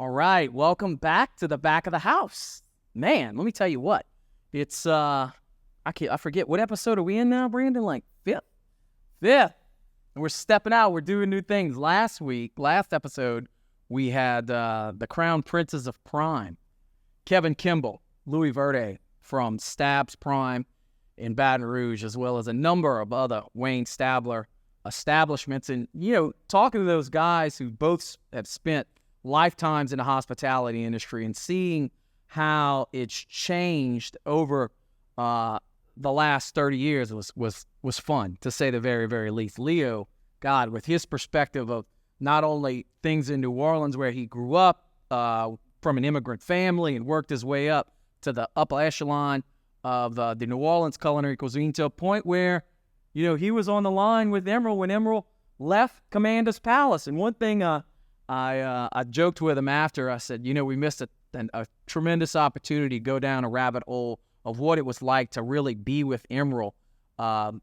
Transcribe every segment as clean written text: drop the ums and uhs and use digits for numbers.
All right, welcome back to the Backa Da House. Man, let me tell you what. It's I forget what episode are we in now, Brandon? Like fifth. And we're stepping out. We're doing new things. Last episode, we had the Crown Princes of Prime, Kevin Kimball, Louis Verde from Stabs Prime in Baton Rouge, as well as a number of other Wayne Stabler establishments. And, talking to those guys who both have spent lifetimes in the hospitality industry and seeing how it's changed over the last 30 years was fun, to say the very, very least. Leo, God, with his perspective of not only things in New Orleans where he grew up from an immigrant family and worked his way up to the upper echelon of the New Orleans culinary cuisine, to a point where, he was on the line with Emeril when Emeril left Commander's Palace. And one thing I joked with him after, I said, we missed a tremendous opportunity to go down a rabbit hole of what it was like to really be with Emeril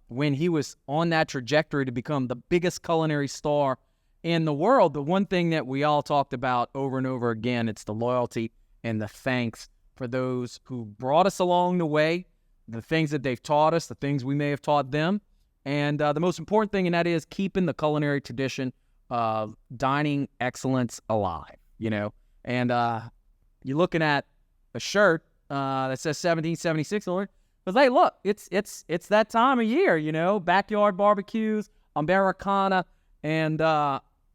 when he was on that trajectory to become the biggest culinary star in the world. The one thing that we all talked about over and over again, it's the loyalty and the thanks for those who brought us along the way, the things that they've taught us, the things we may have taught them, and the most important thing, and that is keeping the culinary tradition of dining excellence alive, And you're looking at a shirt that says 1776 on it. But hey, look, it's that time of year, backyard barbecues, Americana, and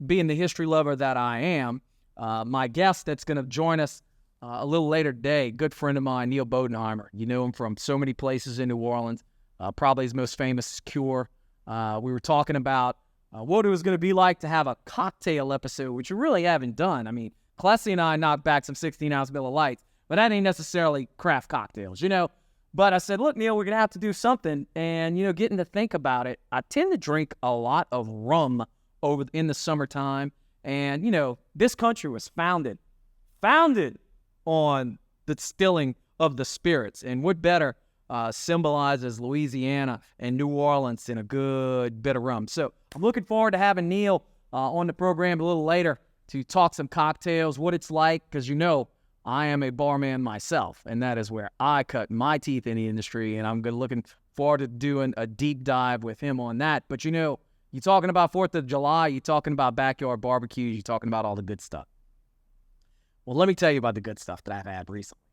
being the history lover that I am, my guest that's going to join us a little later today, good friend of mine, Neal Bodenhimer. You know him from so many places in New Orleans. Probably his most famous is Cure. We were talking about what it was going to be like to have a cocktail episode, which we really haven't done. I mean, Klesi and I knocked back some 16-ounce Miller Lights, but that ain't necessarily craft cocktails, But I said, look, Neal, we're going to have to do something. And, getting to think about it, I tend to drink a lot of rum in the summertime. And, this country was founded on the distilling of the spirits. And what better symbolizes Louisiana and New Orleans than a good bit of rum? So I'm looking forward to having Neal on the program a little later to talk some cocktails, what it's like, because I am a barman myself, and that is where I cut my teeth in the industry, and I'm looking forward to doing a deep dive with him on that. But you're talking about 4th of July, you're talking about backyard barbecues, you're talking about all the good stuff. Well, let me tell you about the good stuff that I've had recently.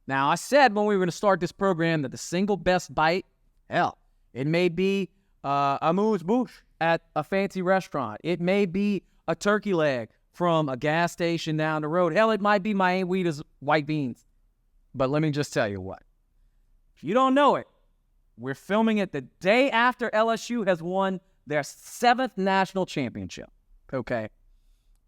Now, I said when we were going to start this program that the single best bite, it may be a amuse-bouche at a fancy restaurant. It may be a turkey leg from a gas station down the road. Hell, it might be my Aunt Weeta's white beans. But let me just tell you what. If you don't know it, we're filming it the day after LSU has won their 7th national championship. Okay?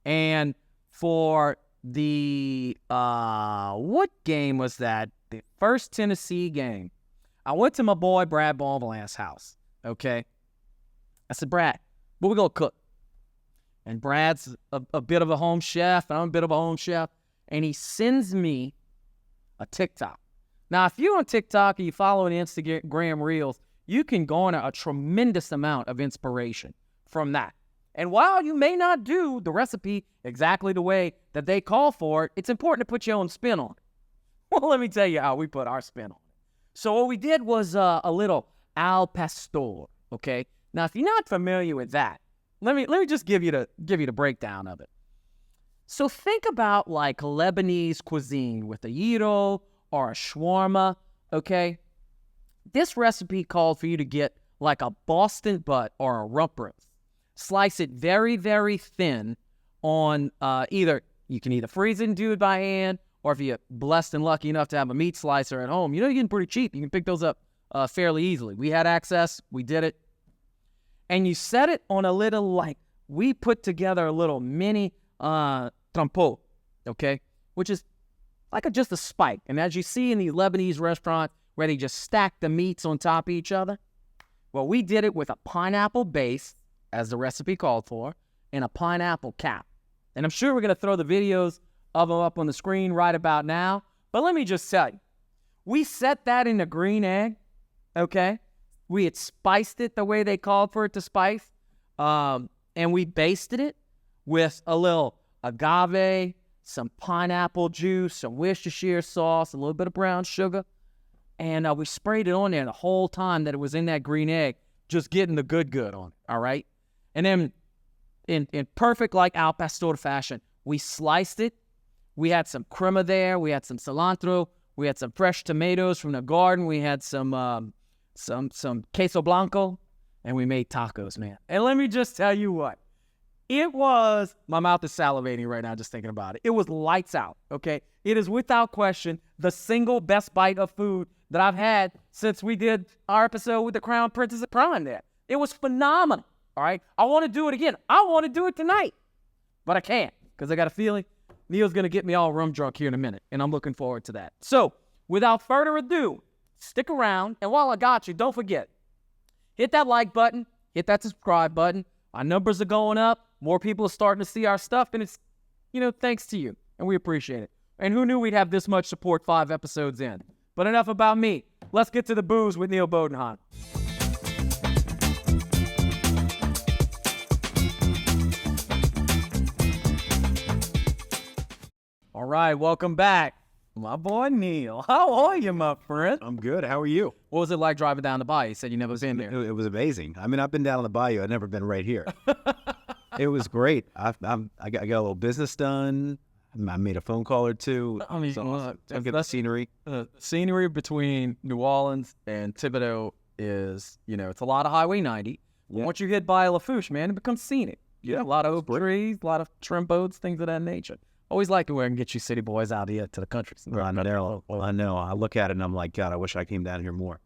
And for the, what game was that? The first Tennessee game. I went to my boy Brad Bonvillain's house. Okay? I said, Brad, what we gonna cook? And Brad's a bit of a home chef, and I'm a bit of a home chef, and he sends me a TikTok. Now, if you're on TikTok and you follow an Instagram Reels, you can garner a tremendous amount of inspiration from that. And while you may not do the recipe exactly the way that they call for it, it's important to put your own spin on it. Well, let me tell you how we put our spin on it. So what we did was a little al pastor, okay? Now, if you're not familiar with that, let me just give you the breakdown of it. So think about like Lebanese cuisine with a gyro or a shawarma, okay? This recipe called for you to get like a Boston butt or a rump roast. Slice it very, very thin on you can either freeze it and do it by hand, or if you're blessed and lucky enough to have a meat slicer at home, you're getting pretty cheap. You can pick those up fairly easily. We had access. We did it. And you set it on a little, we put together a little mini trempeau, okay? Which is just a spike. And as you see in these Lebanese restaurants where they just stack the meats on top of each other, well, we did it with a pineapple base, as the recipe called for, and a pineapple cap. And I'm sure we're going to throw the videos of them up on the screen right about now. But let me just tell you, we set that in a green egg, okay? We had spiced it the way they called for it to spice, and we basted it with a little agave, some pineapple juice, some Worcestershire sauce, a little bit of brown sugar. And we sprayed it on there the whole time that it was in that green egg, just getting the good on it, all right? And then in perfect, like al pastor fashion, we sliced it. We had some crema there. We had some cilantro. We had some fresh tomatoes from the garden. We had some queso blanco, and we made tacos, man. And let me just tell you what. It was, my mouth is salivating right now just thinking about it. It was lights out, okay? It is without question the single best bite of food that I've had since we did our episode with the Crown Princess of Prime there. It was phenomenal, all right? I want to do it again. I want to do it tonight, but I can't because I got a feeling Neal's going to get me all rum drunk here in a minute, and I'm looking forward to that. So, without further ado, stick around, and while I got you, don't forget, hit that like button, hit that subscribe button. Our numbers are going up. More people are starting to see our stuff, and it's, thanks to you, and we appreciate it. And who knew we'd have this much support 5 episodes in? But enough about me. Let's get to the booze with Neal Bodenhimer. All right, welcome back. My boy Neal. How are you, my friend? I'm good. How are you? What was it like driving down the bayou? You said you never been there. It was amazing. I mean, I've been down on the bayou. I've never been right here. It was great. I got a little business done. I made a phone call or two. I mean, I'll get the scenery. Scenery between New Orleans and Thibodeau is, it's a lot of Highway 90. Yeah. Once you hit Bayou Lafourche, man, it becomes scenic. Yeah, A lot of oak trees, a lot of trim boats, things of that nature. Always like it where I can get you city boys out here to the country. I know. I know. I look at it and I'm like, God, I wish I came down here more.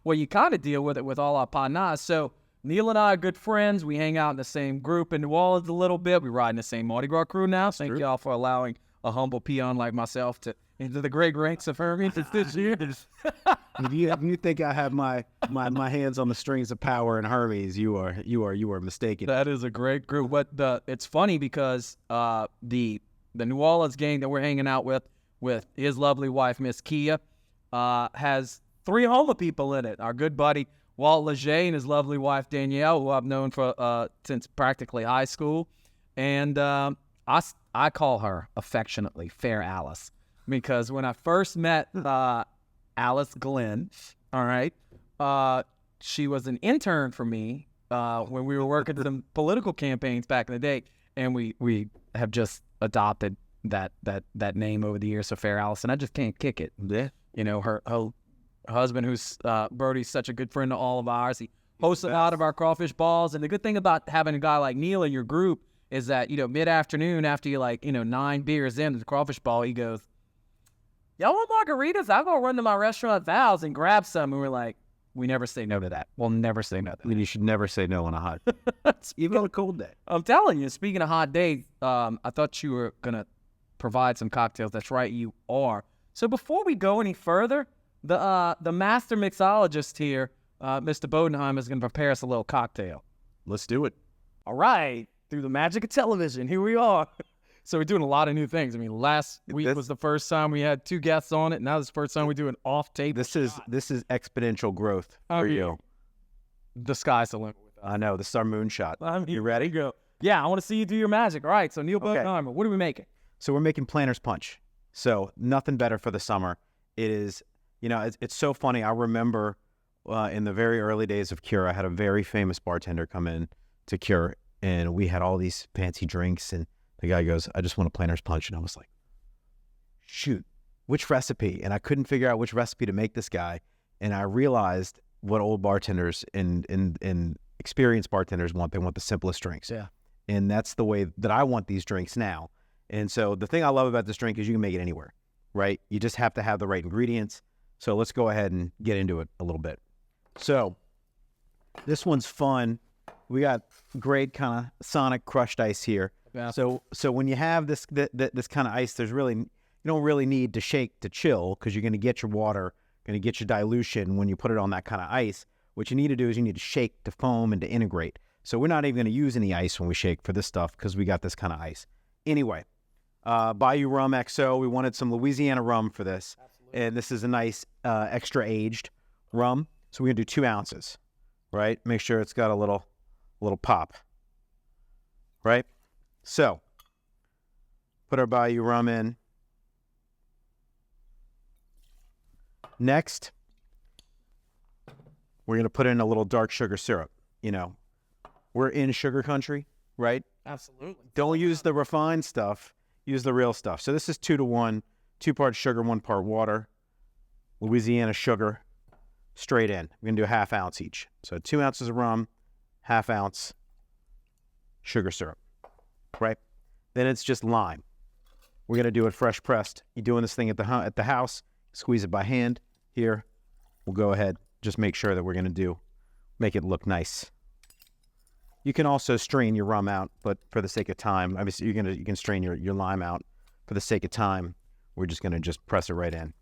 Well, you kind of deal with it with all our partners. So Neal and I are good friends. We hang out in the same group in New Orleans a little bit. We ride in the same Mardi Gras crew now. Thank y'all for allowing a humble peon like myself to into the great ranks of Hermes this year. If you think I have my hands on the strings of power in Hermes, you are mistaken. That is a great group. But it's funny because the New Orleans gang that we're hanging out with his lovely wife, Miss Kia, has 3 homeless people in it. Our good buddy Walt Leger and his lovely wife Danielle, who I've known for since practically high school, and I call her affectionately Fair Alice, because when I first met Alice Glenn, all right, she was an intern for me when we were working some political campaigns back in the day, and we have just adopted that name over the years, so Fair Alice, and I just can't kick it. Yeah. Her husband, who's Brody's such a good friend of all of ours. He hosts a lot of our crawfish balls, and the good thing about having a guy like Neal in your group is that, mid-afternoon after you 9 beers into the crawfish ball, he goes, y'all want margaritas? I'll go run to my restaurant Val's and grab some. And we're like, we never say no to that. We'll never say no to that. I mean, you should never say no on a hot, even on a cold day. I'm telling you, speaking of hot days, I thought you were going to provide some cocktails. That's right, you are. So before we go any further, the master mixologist here, Mr. Bodenheimer, is going to prepare us a little cocktail. Let's do it. All right. Through the magic of television, here we are. So we're doing a lot of new things. I mean, last week was the first time we had 2 guests on it. Now this is the first time we do an off-tape. This is exponential growth for you. The sky's the limit. I know. This is our moonshot. You ready? Go. Yeah, I want to see you do your magic. All right, so Neal Bodenheimer, what are we making? So we're making Planter's Punch. So nothing better for the summer. It is, it's so funny. I remember in the very early days of Cure, I had a very famous bartender come in to Cure, and we had all these fancy drinks, and the guy goes, I just want a Planter's Punch. And I was like, shoot, which recipe? And I couldn't figure out which recipe to make this guy. And I realized what old bartenders and experienced bartenders want. They want the simplest drinks. Yeah. And that's the way that I want these drinks now. And so the thing I love about this drink is you can make it anywhere, right? You just have to have the right ingredients. So let's go ahead and get into it a little bit. So this one's fun. We got great kind of Sonic crushed ice here. Yeah. So when you have this kind of ice, you don't really need to shake to chill, because you're going to get your water, going to get your dilution when you put it on that kind of ice. What you need to do is you need to shake to foam and to integrate. So we're not even going to use any ice when we shake for this stuff, because we got this kind of ice. Anyway, Bayou Rum XO, we wanted some Louisiana rum for this. Absolutely. And this is a nice extra aged rum. So we're going to do 2 ounces, right? Make sure it's got a little pop, right? So Put our Bayou rum in. Next, we're going to put in a little dark sugar syrup. You know, we're in sugar country, right? Absolutely. Don't use the refined stuff. Use the real stuff. So this is 2 to 1, 2 parts sugar, 1 part water. Louisiana sugar, straight in. We're going to do a ½ ounce each. So 2 ounces of rum, ½ ounce sugar syrup, right? Then it's just lime. We're going to do it fresh pressed. You're doing this thing at the house, squeeze it by hand. Here, we'll go ahead, just make sure that we're going to make it look nice. You can also strain your rum out, but for the sake of time, obviously you can strain your lime out. For the sake of time, we're just going to just press it right in.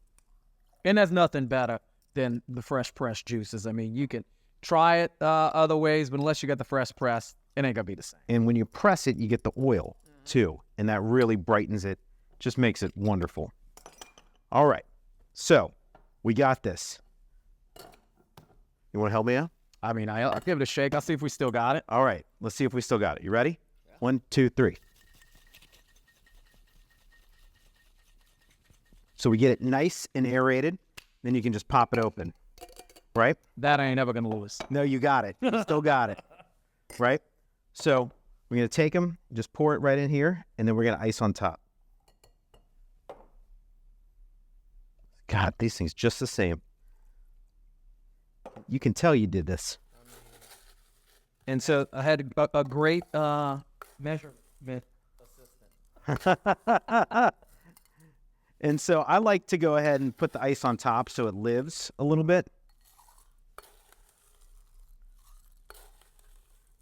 And there's nothing better than the fresh pressed juices. I mean, you can try it other ways, but unless you got the fresh press, it ain't going to be the same. And when you press it, you get the oil too, and that really brightens it, just makes it wonderful. All right, so we got this. You want to help me out? I mean, I'll give it a shake. I'll see if we still got it. All right, let's see if we still got it. You ready? Yeah. 1, 2, 3. So we get it nice and aerated, then you can just pop it open, right? That I ain't ever going to lose. No, you got it. You still got it, right? So we're going to take them, just pour it right in here, and then we're going to ice on top. God, these things just the same. You can tell you did this. And so I had a great measurement assistant. And so I like to go ahead and put the ice on top so it lives a little bit.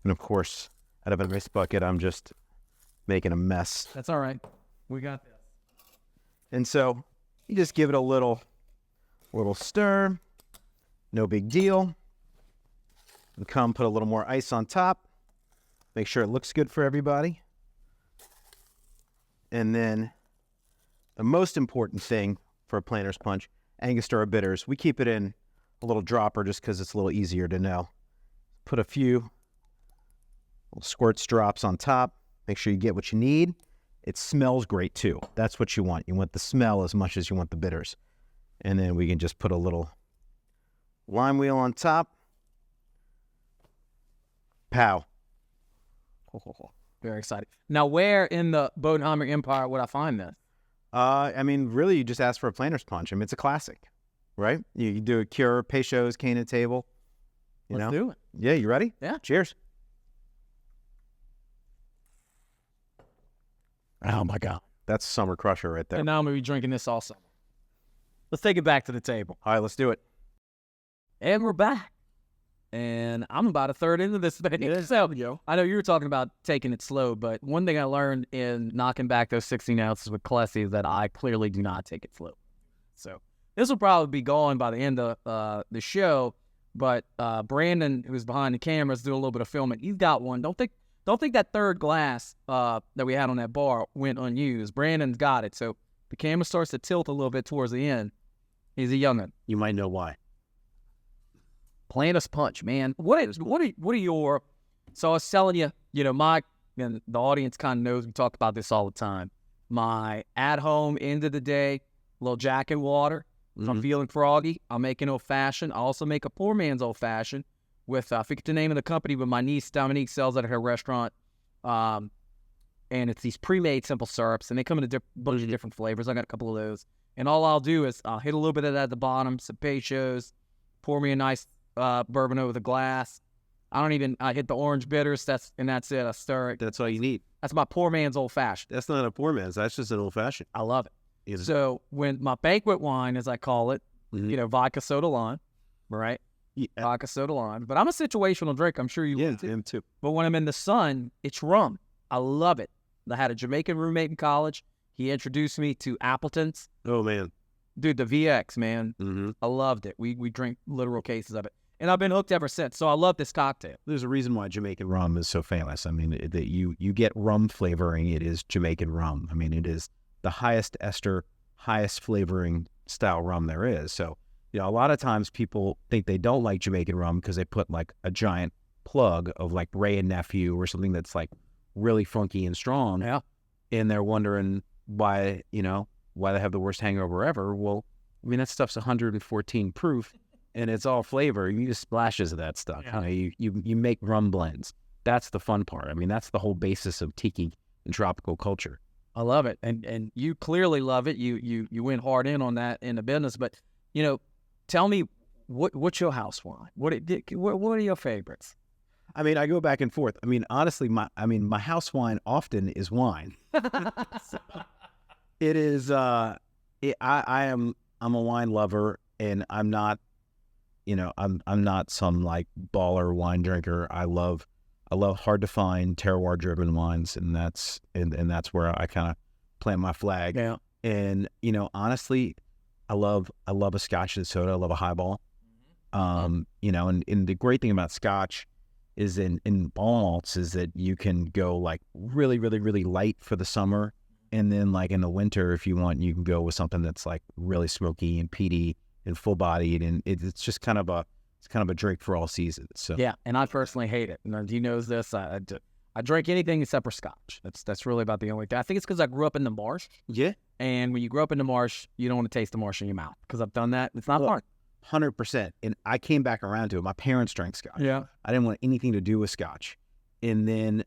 And of course, out of an ice bucket, I'm just making a mess. That's all right. We got this. And so you just give it a little stir. No big deal. And come put a little more ice on top. Make sure it looks good for everybody. And then the most important thing for a planter's punch, Angostura bitters. We keep it in a little dropper just because it's a little easier to know. Put a few little squirts, drops on top. Make sure you get what you need. It smells great too. That's what you want. You want the smell as much as you want the bitters. And then we can just put a little lime wheel on top. Pow. Very excited. Now, where in the Bodenheimer Empire would I find this? I mean, really, you just ask for a planter's punch. I mean, it's a classic, right? You do a cure, Peychaud's, cane and table. Let's do it. Yeah, you ready? Yeah. Cheers. Oh, my God. That's a summer crusher right there. And now I'm going to be drinking this all summer. Let's take it back to the table. All right, let's do it. And we're back. And I'm about a third into this thing. So, I know you were talking about taking it slow, but one thing I learned in knocking back those 16 ounces with Klesse is that I clearly do not take it slow. So this will probably be gone by the end of the show, but Brandon, who's behind the cameras, doing a little bit of filming. He's got one. Don't think that third glass that we had on that bar went unused. Brandon's got it. So the camera starts to tilt a little bit towards the end. He's a young'un. You might know why. Planter's punch, man. What are your? So I was telling you, and the audience kind of knows we talk about this all the time. My at-home end of the day, little Jack and water. If I'm feeling froggy, I'll make an old fashioned. I also make a poor man's old fashioned with I forget the name of the company, but my niece Dominique sells it at her restaurant. And it's these pre-made simple syrups, and they come in a bunch of different flavors. I got a couple of those, and all I'll do is I'll hit a little bit of that at the bottom, some Peychaud's, pour me a nice bourbon over the glass. I hit the orange bitters. That's it. I stir it. That's all you need. That's my poor man's old fashioned. That's not a poor man's. That's just an old fashioned. I love it. So when my banquet wine, as I call it, vodka soda lime, right? Yeah. Vodka soda lime. But I'm a situational drink. I'm sure you will too. Him too. But when I'm in the sun, it's rum. I love it. I had a Jamaican roommate in college. He introduced me to Appleton's. Oh man, dude, the VX, man. I loved it. We drink literal cases of it. And I've been hooked ever since. So I love this cocktail. There's a reason why Jamaican rum is so famous. I mean, that you get rum flavoring. It is Jamaican rum. I mean, it is the highest ester, highest flavoring style rum there is. So, a lot of times people think they don't like Jamaican rum because they put like a giant plug of like Ray and Nephew or something that's like really funky and strong. Yeah. And they're wondering, why they have the worst hangover ever. Well, I mean, that stuff's 114 proof, and it's all flavor. You use splashes of that stuff. Yeah. You make rum blends. That's the fun part. I mean, that's the whole basis of tiki and tropical culture. I love it, and you clearly love it. You went hard in on that in the business, but tell me what's your house wine? What are your favorites? I mean, I go back and forth. I mean, honestly, my house wine often is wine. So, it is. I'm a wine lover, and I'm not. I'm not some like baller wine drinker. I love hard to find terroir driven wines, and that's where I kind of plant my flag. Yeah. And honestly, I love a Scotch and soda. I love a highball. And the great thing about Scotch is in malts is that you can go like really, really, really light for the summer, and then like in the winter, if you want, you can go with something that's like really smoky and peaty and full bodied, and it's just kind of a drink for all seasons. So yeah, and I personally hate it. And he knows this. I drink anything except for Scotch. That's really about the only thing. I think it's because I grew up in the marsh. Yeah, and when you grow up in the marsh, you don't want to taste the marsh in your mouth because I've done that. It's not fun. 100%. And I came back around to it. My parents drank Scotch. Yeah. I didn't want anything to do with Scotch. And then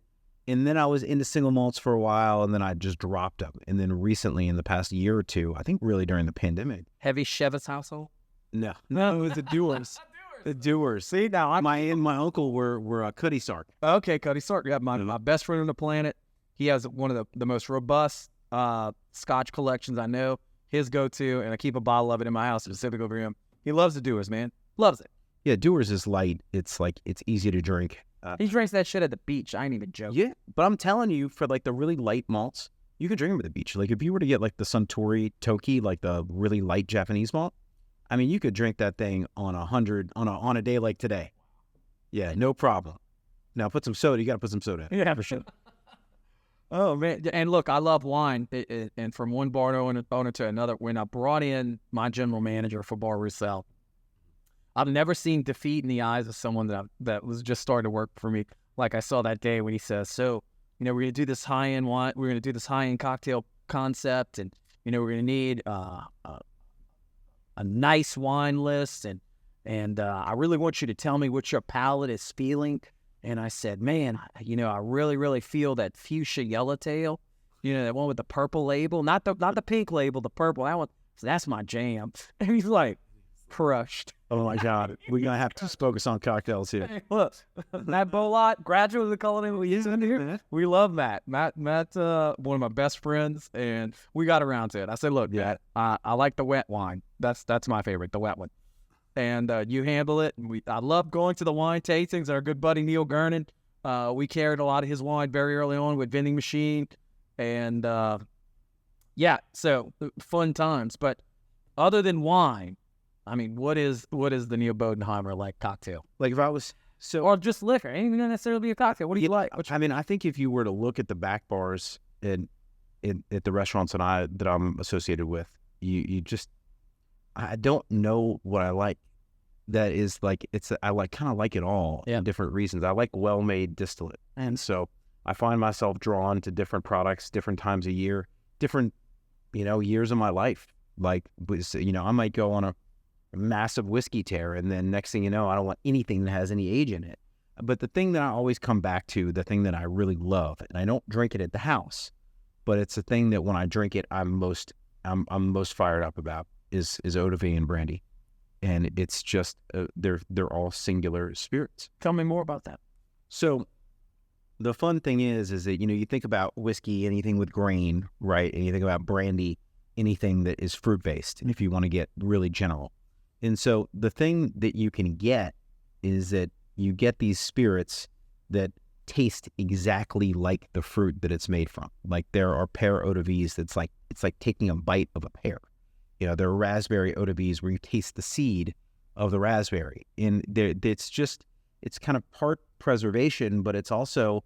I was into single malts for a while, and then I just dropped them. And then recently, in the past year or two, I think really during the pandemic. Heavy Chevitz household? No, it was the Dewars. The Dewars. See, now my uncle were Cuddy Sark. Okay, Cuddy Sark. Yeah, my best friend on the planet. He has one of the most robust Scotch collections I know. His go-to, and I keep a bottle of it in my house specifically for him. He loves the Dewars, man. Loves it. Yeah, Dewars is light. It's easy to drink. He drinks that shit at the beach. I ain't even joking. Yeah, but I'm telling you, for like the really light malts, you can drink them at the beach. Like if you were to get like the Suntory Toki, like the really light Japanese malt, I mean, you could drink that thing on a day like today. Yeah, no problem. Now put some soda. You got to put some soda in. Yeah, for sure. Oh man, and look, I love wine. And from one bar owner to another, when I brought in my general manager for Bar Roussel, I've never seen defeat in the eyes of someone that was just starting to work for me. Like I saw that day when he says, "So, we're going to do this high-end wine. We're going to do this high-end cocktail concept, and we're going to need a nice wine list, and I really want you to tell me what your palate is feeling." And I said, man, I really, really feel that fuchsia yellowtail, that one with the purple label, not the pink label, the purple. That one, so that's my jam. And he's like, crushed. Oh my God, we're gonna have to focus on cocktails here. Hey, look, Matt Bolot, graduate of the culinary institute here. We love Matt. Matt's one of my best friends, and we got around to it. I said, look, Matt, I like the wet wine. That's my favorite, the wet one. And you handle it. And I love going to the wine tastings. Our good buddy Neal Gernon, we carried a lot of his wine very early on with vending machine, and so fun times. But other than wine, I mean, what is the Neal Bodenhimer like cocktail? Like if I was or just liquor, it ain't even necessarily be a cocktail. What do you like? I mean, I think if you were to look at the back bars at the restaurants that I'm associated with, you just. I don't know what I like. That is like I kind of like it all in different reasons. I like well-made distillate, and so I find myself drawn to different products, different times of year, different years of my life. Like I might go on a massive whiskey tear, and then next thing you know, I don't want anything that has any age in it. But the thing that I always come back to, the thing that I really love, and I don't drink it at the house, but it's a thing that when I drink it, I'm most fired up about. Is eau de vie and brandy, and it's just they're all singular spirits. Tell me more about that. So the fun thing is that you think about whiskey, anything with grain, right? And you think about brandy, anything that is fruit based. And if you want to get really general, and so the thing that you can get is that you get these spirits that taste exactly like the fruit that it's made from. Like there are pear eau de vies that's like it's like taking a bite of a pear. There are raspberry eau de vies where you taste the seed of the raspberry. And it's kind of part preservation, but it's also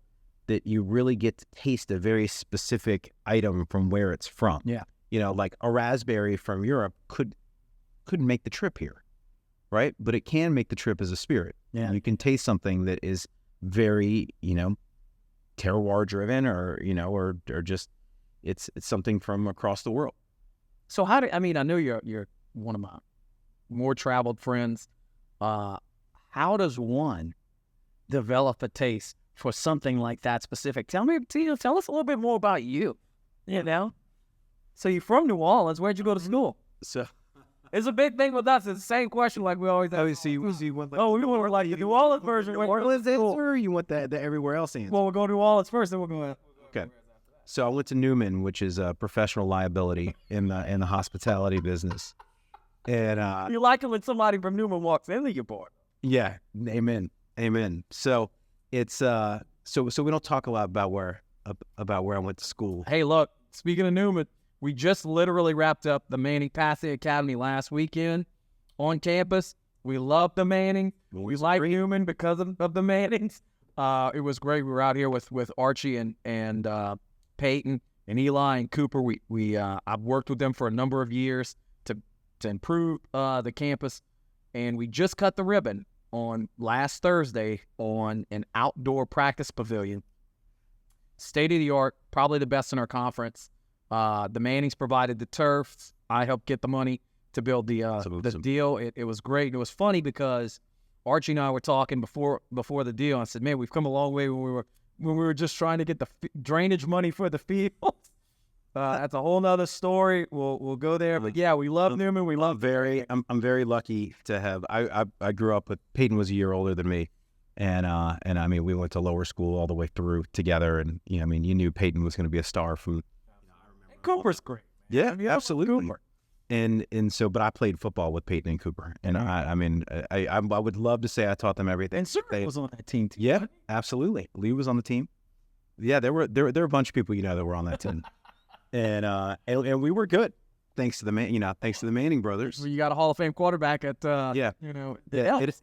that you really get to taste a very specific item from where it's from. Yeah. Like a raspberry from Europe couldn't make the trip here, right? But it can make the trip as a spirit. Yeah. You can taste something that is very, terroir driven or just it's something from across the world. So I mean, I know you're one of my more traveled friends. How does one develop a taste for something like that specific? Tell us a little bit more about you. You know, so you're from New Orleans. Where'd you go to school? So It's a big thing with us. It's the same question like we always have. you want Oh, we were like the New Orleans version. New Orleans answer, or you want the everywhere else answer? Well, we'll go to New Orleans first, then we'll go. Okay. So I went to Newman, which is a professional liability in the hospitality business. And You like it when somebody from Newman walks into your bar. yeah, amen. So it's so we don't talk a lot about where I went to school. Hey, look, speaking of Newman, we just literally wrapped up the Manning Pathé Academy last weekend on campus. We love the Manning. We like Newman because of the Mannings. It was great. We were out here with Archie and Peyton and Eli and Cooper. I've worked with them for a number of years to improve the campus, and we just cut the ribbon on last Thursday on an outdoor practice pavilion. State of the art, probably the best in our conference. The Mannings provided the turfs. I helped get the money to build the deal. It was great. It was funny because Archie and I were talking before the deal. I said, "Man, we've come a long way when we were just trying to get the drainage money for the field." That's a whole nother story. We'll go there. But yeah, we love Newman. I'm very lucky to have. I grew up with Peyton was a year older than me, and I mean we went to lower school all the way through together, and you knew Peyton was going to be a star from. Cooper's great. Yeah, absolutely. Cooper. And so, but I played football with Peyton and Cooper, and I would love to say I taught them everything. And Cooper was on that team too. Yeah, absolutely. Lee was on the team. Yeah, there were a bunch of people that were on that team, and we were good, thanks to the Manning brothers. Well, you got a Hall of Fame quarterback at it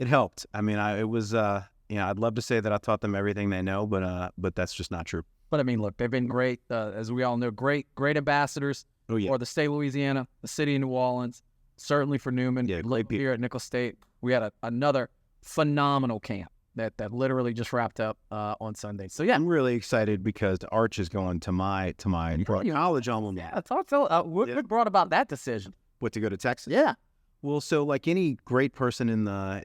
helped. I mean, it was I'd love to say that I taught them everything they know, but that's just not true. But I mean, look, they've been great, as we all know, great ambassadors for the state of Louisiana, the city of New Orleans, certainly for Newman. Yeah, here at Nicholls State, we had another phenomenal camp that literally just wrapped up on Sunday. So yeah, I'm really excited because Arch is going to my college alma mater. Yeah, what brought about that decision? What, to go to Texas? Yeah. Well, so like any great person in the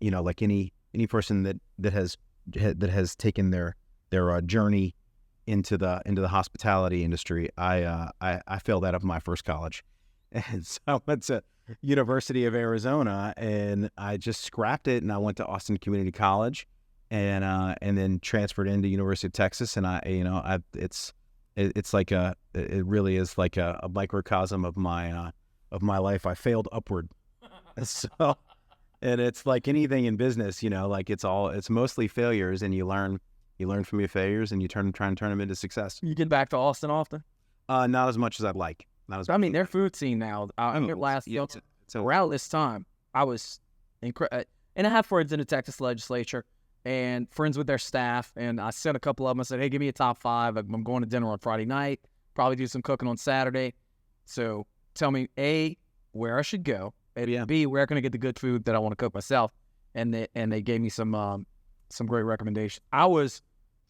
like any person that has taken their journey into the hospitality industry, I failed out of my first college, and so I went to University of Arizona, and I just scrapped it, and I went to Austin Community College, and then transferred into University of Texas, and it really is like a microcosm of my life. I failed upward, so, and it's like anything in business, like it's mostly failures, and you learn from your failures, and you try and turn them into success. You get back to Austin often? Not as much as I'd like. Their food scene now. Around this time, I was incredible, and I have friends in the Texas legislature and friends with their staff. And I sent a couple of them. I said, "Hey, give me a top 5. I'm going to dinner on Friday night. Probably do some cooking on Saturday. So tell me A, where I should go, and B, where can I get the good food that I want to cook myself." And they gave me some great recommendations. I was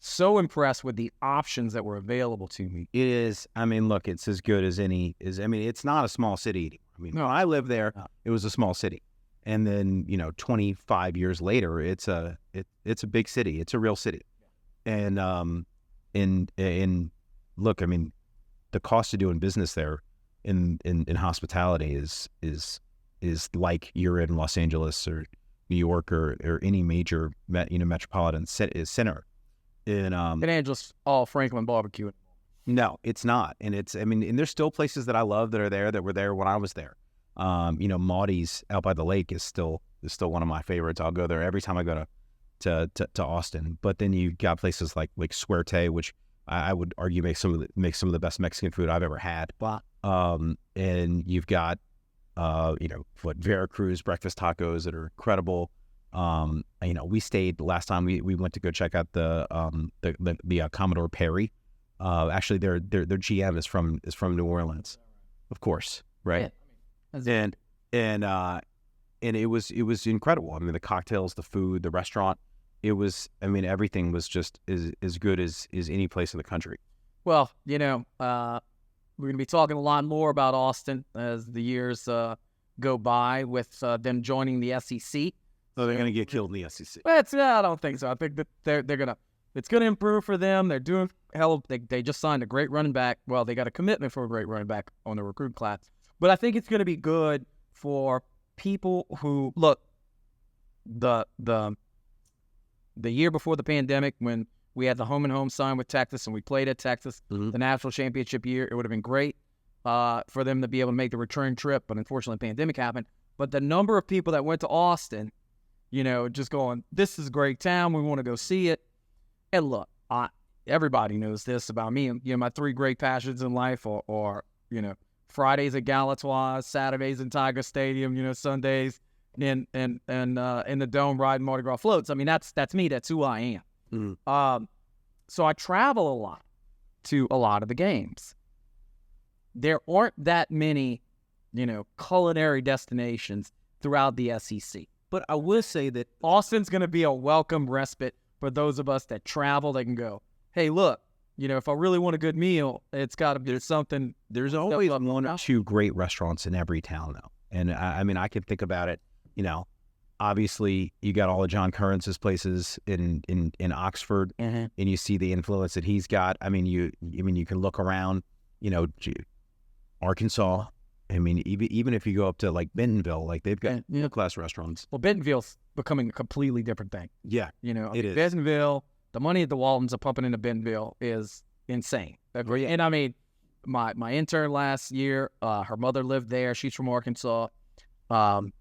so impressed with the options that were available to me. It is. I mean, look, it's as good as any. It's not a small city. I mean, no, I lived there. It was a small city, and then 25 years later, it's a big city. It's a real city, and look, I mean, the cost of doing business there in hospitality is like you're in Los Angeles or New York or any major metropolitan center. In Angeles, all Franklin barbecue. No, it's not, and and there's still places that I love that were there when I was there. Maudie's out by the lake is still one of my favorites. I'll go there every time I go to Austin. But then you got places like Suerte, which I would argue make some of the best Mexican food I've ever had. Wow. And you've got Veracruz breakfast tacos that are incredible. We stayed last time we went to go check out the Commodore Perry. Actually, their GM is from New Orleans, of course, right? Yeah. And it was incredible. I mean, the cocktails, the food, the restaurant. It was. I mean, everything was just as good as any place in the country. Well, we're going to be talking a lot more about Austin as the years go by with them joining the SEC. So they're going to get killed in the SEC. I don't think so. I think that they're gonna. It's gonna improve for them. They're doing hell. They just signed a great running back. Well, they got a commitment for a great running back on the recruit class. But I think it's gonna be good for people who look. The year before the pandemic, when we had the home and home sign with Texas and we played at Texas, the national championship year, it would have been great for them to be able to make the return trip. But unfortunately, the pandemic happened. But the number of people that went to Austin, just going, this is a great town. We want to go see it. And look, everybody knows this about me. My three great passions in life are Fridays at Galatoire's, Saturdays in Tiger Stadium, Sundays in the Dome riding Mardi Gras floats. I mean, that's me. That's who I am. So I travel a lot to a lot of the games. There aren't that many, culinary destinations throughout the SEC. But I will say that Austin's going to be a welcome respite for those of us that travel. They can go, hey, look, if I really want a good meal, it's got to be something. There's always one or two great restaurants in every town, though. And I mean, I can think about it. Obviously, you got all of John Currance's places in Oxford, and you see the influence that he's got. I mean, you can look around, Arkansas. I mean, even if you go up to like Bentonville, like they've got class restaurants. Well, Bentonville's becoming a completely different thing. Yeah, it is. Bentonville, the money that the Waltons are pumping into Bentonville is insane. And I mean, my intern last year, her mother lived there. She's from Arkansas. And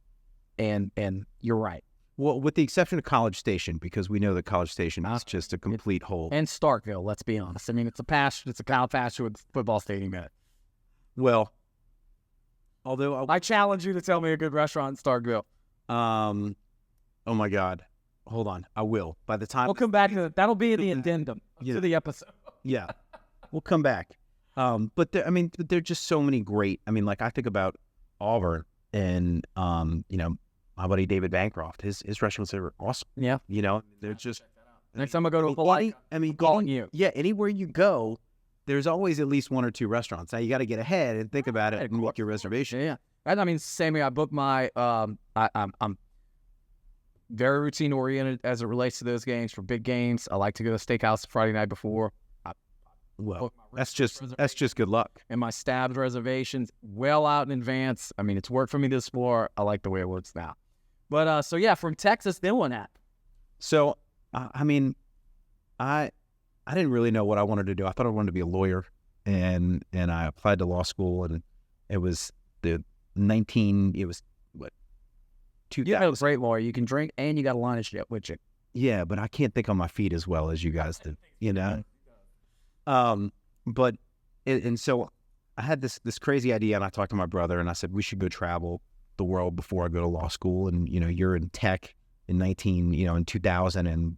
you're right. Well, with the exception of College Station, because we know that College Station is just a complete hole. And Starkville, let's be honest. I mean, it's a cow pasture with a football stadium in it. Well, although I challenge you to tell me a good restaurant in Starkville. Oh my God. Hold on. I will. By the time we'll come back to that'll be the addendum to the episode. Yeah. We'll come back. But there are just so many great. I mean, like I think about Auburn and my buddy David Bancroft. His restaurants are awesome. Yeah. They're just next time I go to Hawaii, calling you. Yeah, anywhere you go, there's always at least one or two restaurants. Now you got to get ahead and think about it and make your reservation. Yeah. I mean, same way I book my. I'm very routine oriented as it relates to those games. For big games, I like to go to the steakhouse Friday night before. Well, that's just good luck. And my Stabs reservations well out in advance. I mean, it's worked for me this far. I like the way it works now. But so yeah, from Texas, then what happened? So I mean, I didn't really know what I wanted to do. I thought I wanted to be a lawyer, and I applied to law school, and it was the 2000. You got a great lawyer. You can drink, and you got a line of shit with you. Yeah, but I can't think on my feet as well as you guys do. But so I had this crazy idea, and I talked to my brother, and I said we should go travel the world before I go to law school. And you're in tech in 2000, and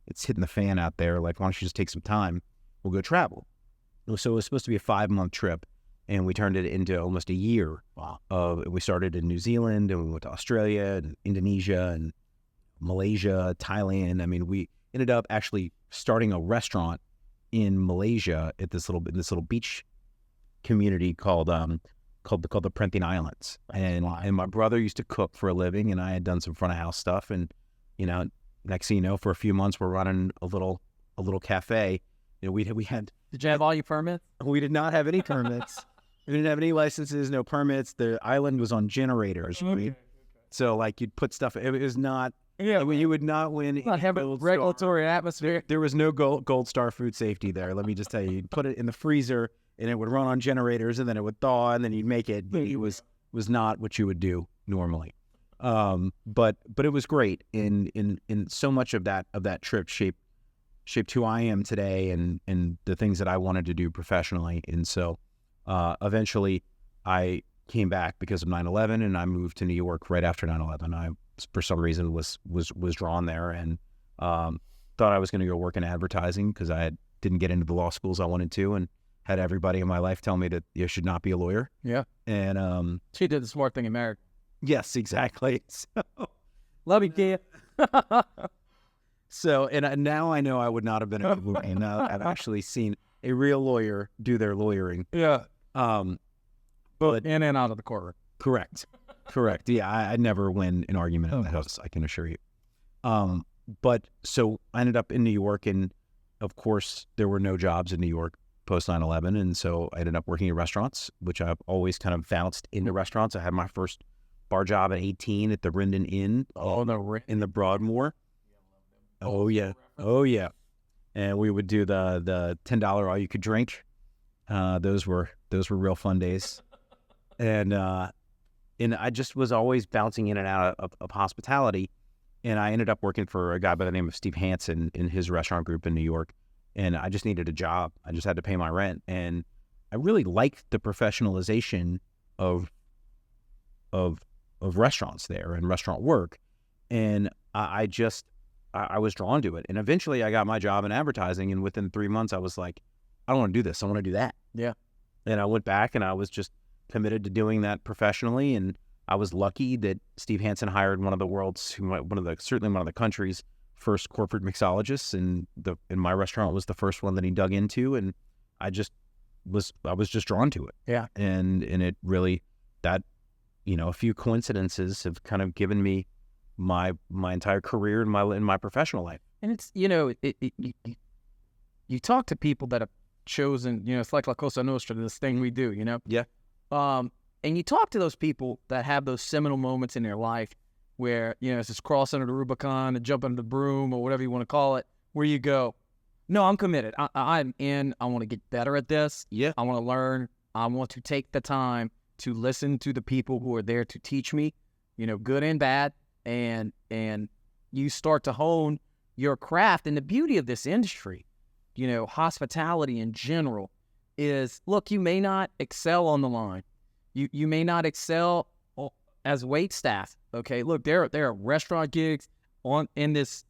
it's hitting the fan out there. Like, why don't you just take some time? We'll go travel. So it was supposed to be a 5-month trip, and we turned it into almost a year. Wow. We started in New Zealand, and we went to Australia and Indonesia and Malaysia, Thailand. I mean, we ended up actually starting a restaurant in Malaysia at this little beach community called the Prenting Islands. And my brother used to cook for a living, and I had done some front of house stuff. And next thing you know, for a few months, we're running a little cafe. We had. Did you have all your permits? We did not have any permits. We didn't have any licenses, no permits. The island was on generators. Okay. So like you'd put stuff. It was not. Yeah, you would not win. Not have a regulatory atmosphere. There was no gold star food safety there. Let me just tell you. You'd put it in the freezer, and it would run on generators, and then it would thaw, and then you'd make it. It was not what you would do normally. But it was great. In so much of that trip shaped who I am today, and the things that I wanted to do professionally. And so eventually I came back because of 9/11, and I moved to New York right after 9/11. I, for some reason, was drawn there, and thought I was going to go work in advertising because I didn't get into the law schools I wanted to, and had everybody in my life tell me that you should not be a lawyer. Yeah. And she did the smart thing in marriage. Yes, exactly. So, love you, kid. So, and now I know I would not have been a good lawyer. And I've actually seen, a real lawyer do their lawyering. Yeah. But In and out of the courtroom. correct. Yeah, I never win an argument at the house, I can assure you. But so I ended up in New York, and of course there were no jobs in New York post 9/11, and so I ended up working in restaurants, which I've always kind of bounced into restaurants. I had my first bar job at 18 at the Rindon Inn in the Broadmoor. Oh yeah. And we would do the $10 all you could drink. Those were real fun days. And I just was always bouncing in and out of hospitality. And I ended up working for a guy by the name of Steve Hansen in his restaurant group in New York. And I just needed a job. I just had to pay my rent. And I really liked the professionalization of restaurants there and restaurant work. And I was drawn to it. And eventually I got my job in advertising. And within 3 months, I was like, I don't want to do this. I want to do that. Yeah. And I went back and I was just committed to doing that professionally. And I was lucky that Steve Hansen hired one of the country's first corporate mixologists, and my restaurant was the first one that he dug into, and I was just drawn to it. Yeah. And it really, that, a few coincidences have kind of given me my entire career in my professional life. And it's, you talk to people that have chosen, it's like La Cosa Nostra, this thing we do, Yeah. And you talk to those people that have those seminal moments in their life where, it's this cross under the Rubicon, and jump under the broom, or whatever you want to call it, where you go, no, I'm committed. I'm in. I want to get better at this. Yeah. I want to learn. I want to take the time to listen to the people who are there to teach me, good and bad. And you start to hone your craft. And the beauty of this industry, hospitality in general, is, look, you may not excel on the line. You may not excel as wait staff. Okay, look, there are restaurant gigs in this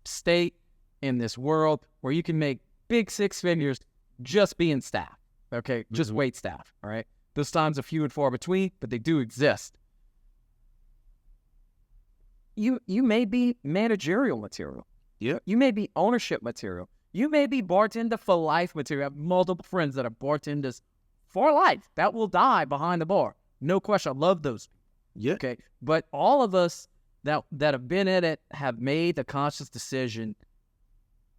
state, in this world, where you can make big six figures just being staff. Okay, just wait staff. All right, those times are few and far between, but they do exist. You may be managerial material. Yeah. You may be ownership material. You may be bartender for life material. I have multiple friends that are bartenders for life that will die behind the bar. No question. I love those people. Yeah. Okay. But all of us that have been in it have made the conscious decision.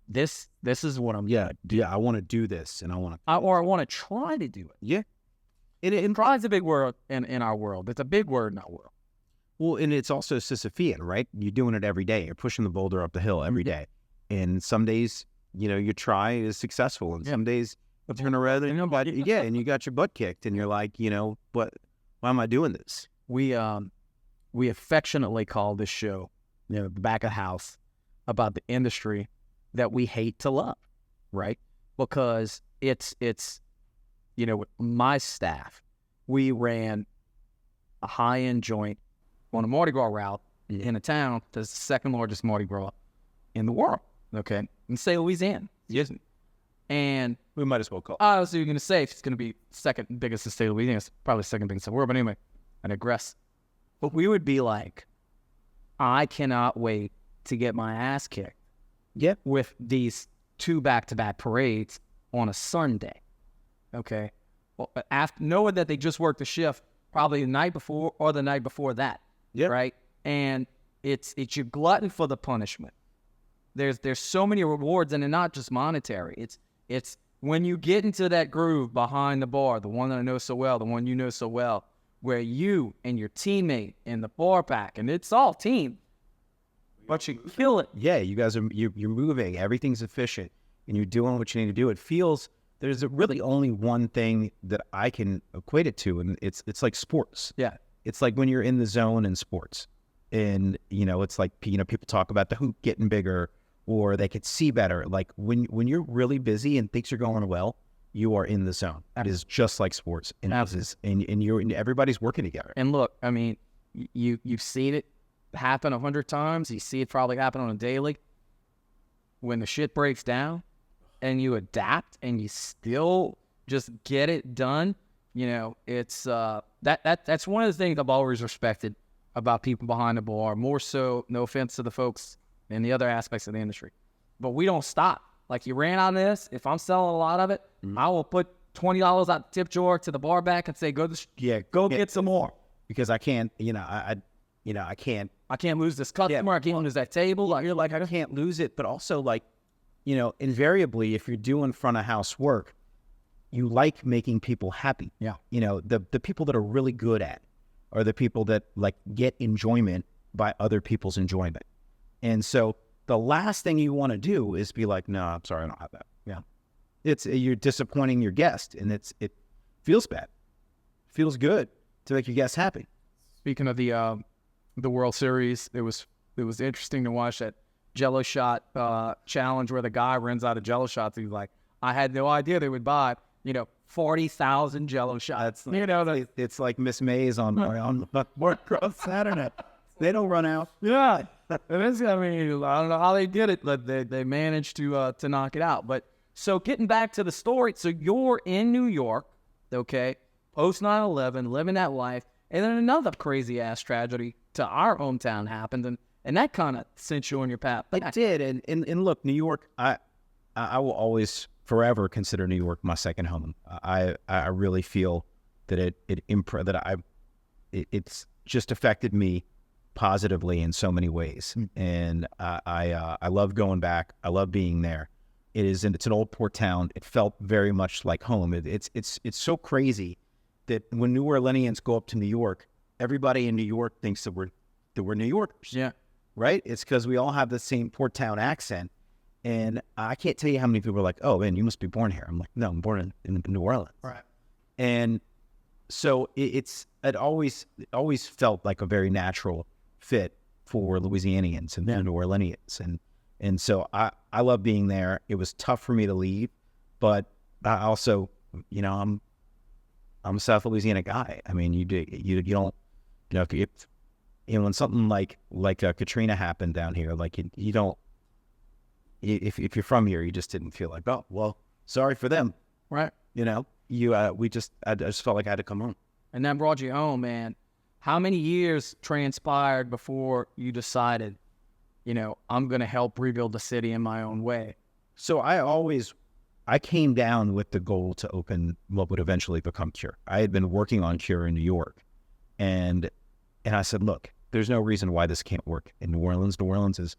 This is what I'm Yeah. I want to do this, and I want to. or I want to try to do it. Yeah. And try is a big word in our world. It's a big word in our world. Well, and it's also Sisyphean, right? You're doing it every day. You're pushing the boulder up the hill every day. And some days, your try is successful, and some days you turn around and and you got your butt kicked, and you're like, why am I doing this? We affectionately call this show, the Backa Da House, about the industry that we hate to love, right? Because it's with my staff, we ran a high-end joint on a Mardi Gras route in a town that's the second largest Mardi Gras in the world, okay? In St. Louisiana. Yes. And We might as well call it. I was going to say it's going to be second biggest in State of Louisiana. It's probably second biggest in the world, but anyway, I digress. But we would be like, I cannot wait to get my ass kicked with these 2 back-to-back parades on a Sunday, okay? Well, after knowing that they just worked the shift probably the night before or the night before that, right? And it's your glutton for the punishment. There's so many rewards, and they're not just monetary. It's when you get into that groove behind the bar, the one that I know so well, the one you know so well, where you and your teammate and the bar pack, and it's all team, but you kill it. Yeah, you guys you're moving. Everything's efficient, and you're doing what you need to do. It feels there's really only one thing that I can equate it to, and it's like sports. Yeah, it's like when you're in the zone in sports, and it's like people talk about the hoop getting bigger, or they could see better. Like when you're really busy and things are going well, you are in the zone. It is just like sports, and everybody's working together. And look, I mean, you've seen it happen 100 times. You see it probably happen on a daily. When the shit breaks down, and you adapt, and you still just get it done. It's that's one of the things I've always respected about people behind the bar. More so, no offense to the folks in the other aspects of the industry, but we don't stop. Like, you ran out of this. If I'm selling a lot of it, I will put $20 out the tip drawer to the bar back and say, go get some more. Because I can't, I can't. I can't lose this customer. I can't lose that table. Like, You're like, I can't lose it. But also, like, invariably, if you're doing front of house work, you like making people happy. Yeah. The people that are really good at it are the people that like get enjoyment by other people's enjoyment. And so the last thing you want to do is be like, no, I'm sorry, I don't have that. Yeah. You're disappointing your guest, and it feels bad. It feels good to make your guests happy. Speaking of the World Series, it was interesting to watch that Jello shot challenge where the guy runs out of Jello shots. He's like, I had no idea they would buy 40,000 Jello shots. It's like Miss Mays on Work Cross Saturday. They don't run out. Yeah, it is. I mean, I don't know how they did it, but they managed to knock it out. But so getting back to the story, so you're in New York, okay, post 9/11, living that life, and then another crazy ass tragedy to our hometown happened, and that kind of sent you on your path. It did, and look, New York, I will always forever consider New York my second home. I really feel that it's just affected me positively in so many ways, and I love going back. I love being there. It's an old port town. It felt very much like home. It's so crazy that when New Orleanians go up to New York, everybody in New York thinks that we're New Yorkers. Yeah, right. It's because we all have the same port town accent. And I can't tell you how many people are like, oh, man, you must be born here. I'm like, no, I'm born in New Orleans. right. And so it always felt like a very natural fit for Louisianians and New Orleanians. And so I love being there. It was tough for me to leave, but I also, I'm a South Louisiana guy. I mean, you don't, if when something like Katrina happened down here, like you don't, if you're from here, you just didn't feel like, oh, well, sorry for them. Right. I just felt like I had to come home. And that brought you home, man. How many years transpired before you decided, I'm going to help rebuild the city in my own way? So I came down with the goal to open what would eventually become Cure. I had been working on Cure in New York, and I said, look, there's no reason why this can't work in New Orleans. New Orleans is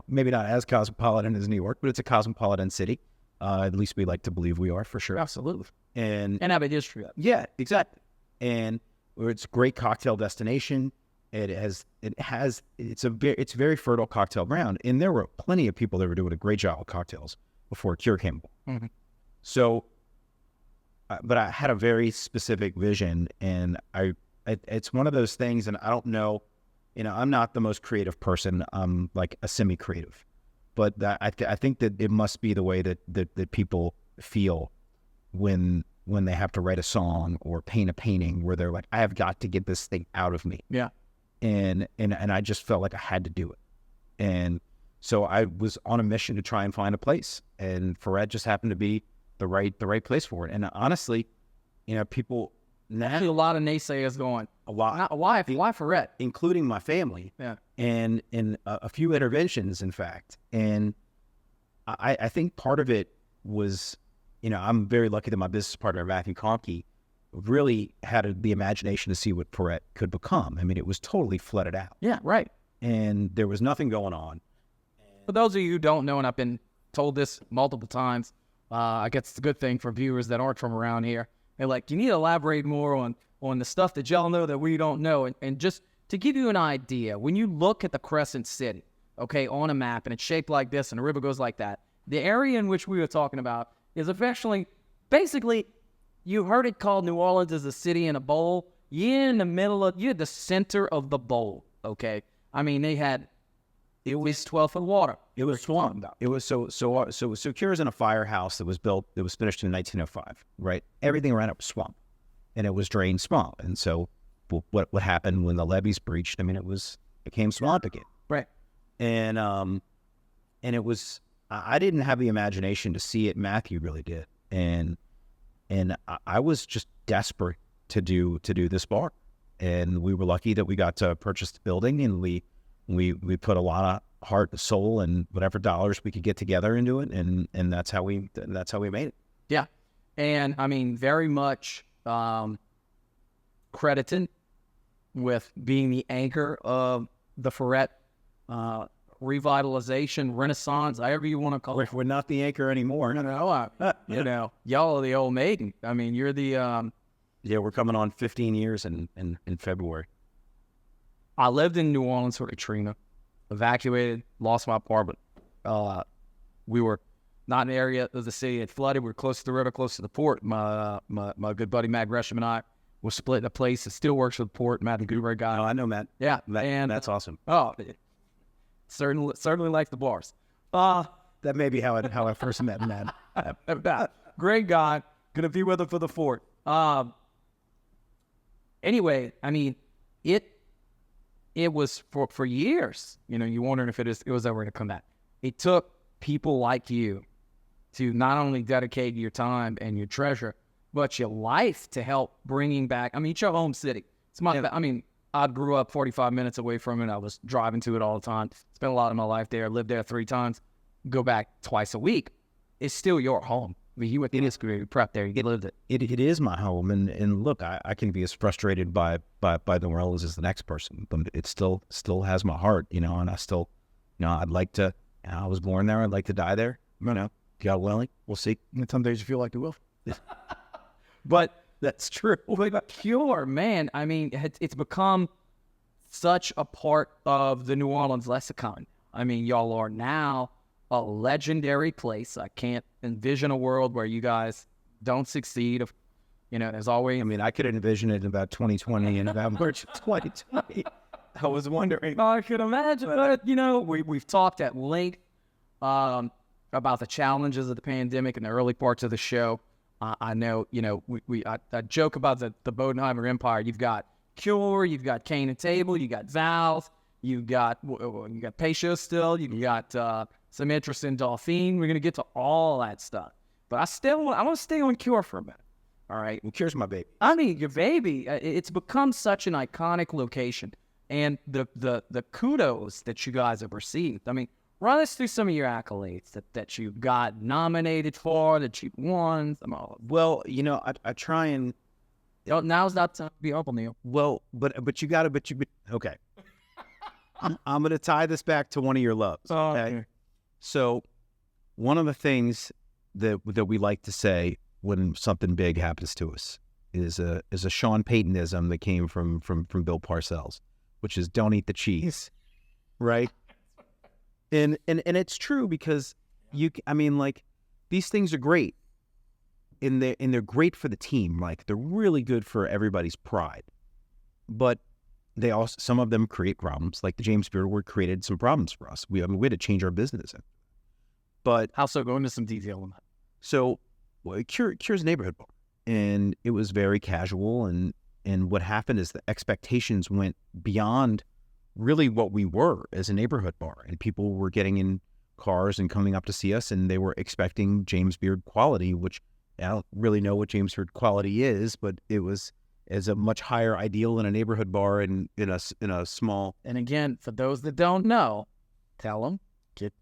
maybe not as cosmopolitan as New York, but it's a cosmopolitan city. At least we like to believe we are, for sure. Absolutely. And have a history of it. Yeah, exactly. And it's a great cocktail destination. It's a very fertile cocktail ground. And there were plenty of people that were doing a great job with cocktails before Cure came along. Mm-hmm. So, but I had a very specific vision, and it's one of those things, and I don't know, I'm not the most creative person. I'm like a semi-creative, but I think that it must be the way that people feel when they have to write a song or paint a painting, where they're like, I have got to get this thing out of me. Yeah. And I just felt like I had to do it. And so I was on a mission to try and find a place, and Ferret just happened to be the right place for it. And honestly, people now, actually, a lot of naysayers going, a lot. Why Ferret? Including my family. Yeah. And a few interventions, in fact. And I think part of it was, I'm very lucky that my business partner, Matthew Conkey, really had the imagination to see what Ferret could become. I mean, it was totally flooded out. Yeah, right. And there was nothing going on. For those of you who don't know, and I've been told this multiple times, I guess it's a good thing for viewers that aren't from around here. They're like, you need to elaborate more on the stuff that y'all know that we don't know. And just to give you an idea, when you look at the Crescent City, okay, on a map, and it's shaped like this, and the river goes like that, the area in which we were talking about is basically, you heard it called New Orleans as a city in a bowl. You're at the center of the bowl, okay? I mean, they had at least 12 foot water. It was swamp. It was so Cure's in a firehouse that was finished in 1905, right? Everything around it was swamp, and it was drained swamp. And so what happened when the levees breached? I mean, it became swamp again. Right. And it was, I didn't have the imagination to see it. Matthew really did. And I was just desperate to do this bar. And we were lucky that we got to purchase the building, and we we put a lot of heart and soul and whatever dollars we could get together into it, and that's how we made it. Yeah, and I mean, very much credited with being the anchor of the Ferret revitalization, renaissance, however you want to call it. We're not the anchor anymore. No, y'all are the old maiden. I mean, you're the yeah, we're coming on 15 years in February. I lived in New Orleans for Katrina, evacuated, lost my apartment. We were not in the area of the city that flooded. We were close to the river, close to the port. My good buddy Matt Gresham and I were splitting a place that still works for the port. Matt, the great guy. Oh, I know Matt. Yeah, and that's awesome. Oh, certainly like the bars. That may be how I first met Matt. Great guy. Gonna be with him for the fort. Anyway, I mean, it was for years. You know, you wondering if it was ever going to come back. It took people like you to not only dedicate your time and your treasure, but your life to help bringing back. I mean, it's your home city. It's my. I mean, I grew up 45 minutes away from it. I was driving to it all the time. Spent a lot of my life there. Lived there 3 times. Go back twice a week. It's still your home. I mean, you went through this career prep there. You lived it. It is my home, and look, I can be as frustrated by New Orleans as the next person, but it still has my heart, you know. And I still, you know, I'd like to. You know, I was born there. I'd like to die there. You know, God willing, we'll see. And some days you feel like you will. But that's true. Pure, man. I mean, it's become such a part of the New Orleans lexicon. I mean, y'all are now a legendary place. I can't envision a world where you guys don't succeed. You know, there's always. I mean, I could envision it in about 2020 and about March 2020. I was wondering. I could imagine. But, you know, we've talked at length about the challenges of the pandemic in the early parts of the show. I know, you know, I joke about the Bodenheimer empire. You've got Cure, you've got Cane and Table, you got Valve, you got Patio still, you've got some interest in Dauphine. We're gonna get to all that stuff, but I want to stay on Cure for a minute. All right, well, Cure's my baby. I mean, your baby. It's become such an iconic location, and the kudos that you guys have received. I mean, run us through some of your accolades that you got nominated for, that you won. Well, you know, I try and. Now's not time to be humble, Neal. Well, but you got to, okay. I'm going to tie this back to one of your loves. Okay? So one of the things that we like to say when something big happens to us is a Sean Paytonism that came from Bill Parcells, which is don't eat the cheese, right? And it's true because I mean, like, these things are great. And they're great for the team. Like, they're really good for everybody's pride. But they also, some of them create problems. Like the James Beard Award created some problems for us. We had to change our business. But how so? Go into some detail on that. So, Cure's a neighborhood bar, and it was very casual. And what happened is the expectations went beyond really what we were as a neighborhood bar, and people were getting in cars and coming up to see us, and they were expecting James Beard quality, which I don't really know what James Beard quality is, but it was as a much higher ideal in a neighborhood bar in a small. And again, for those that don't know, tell them,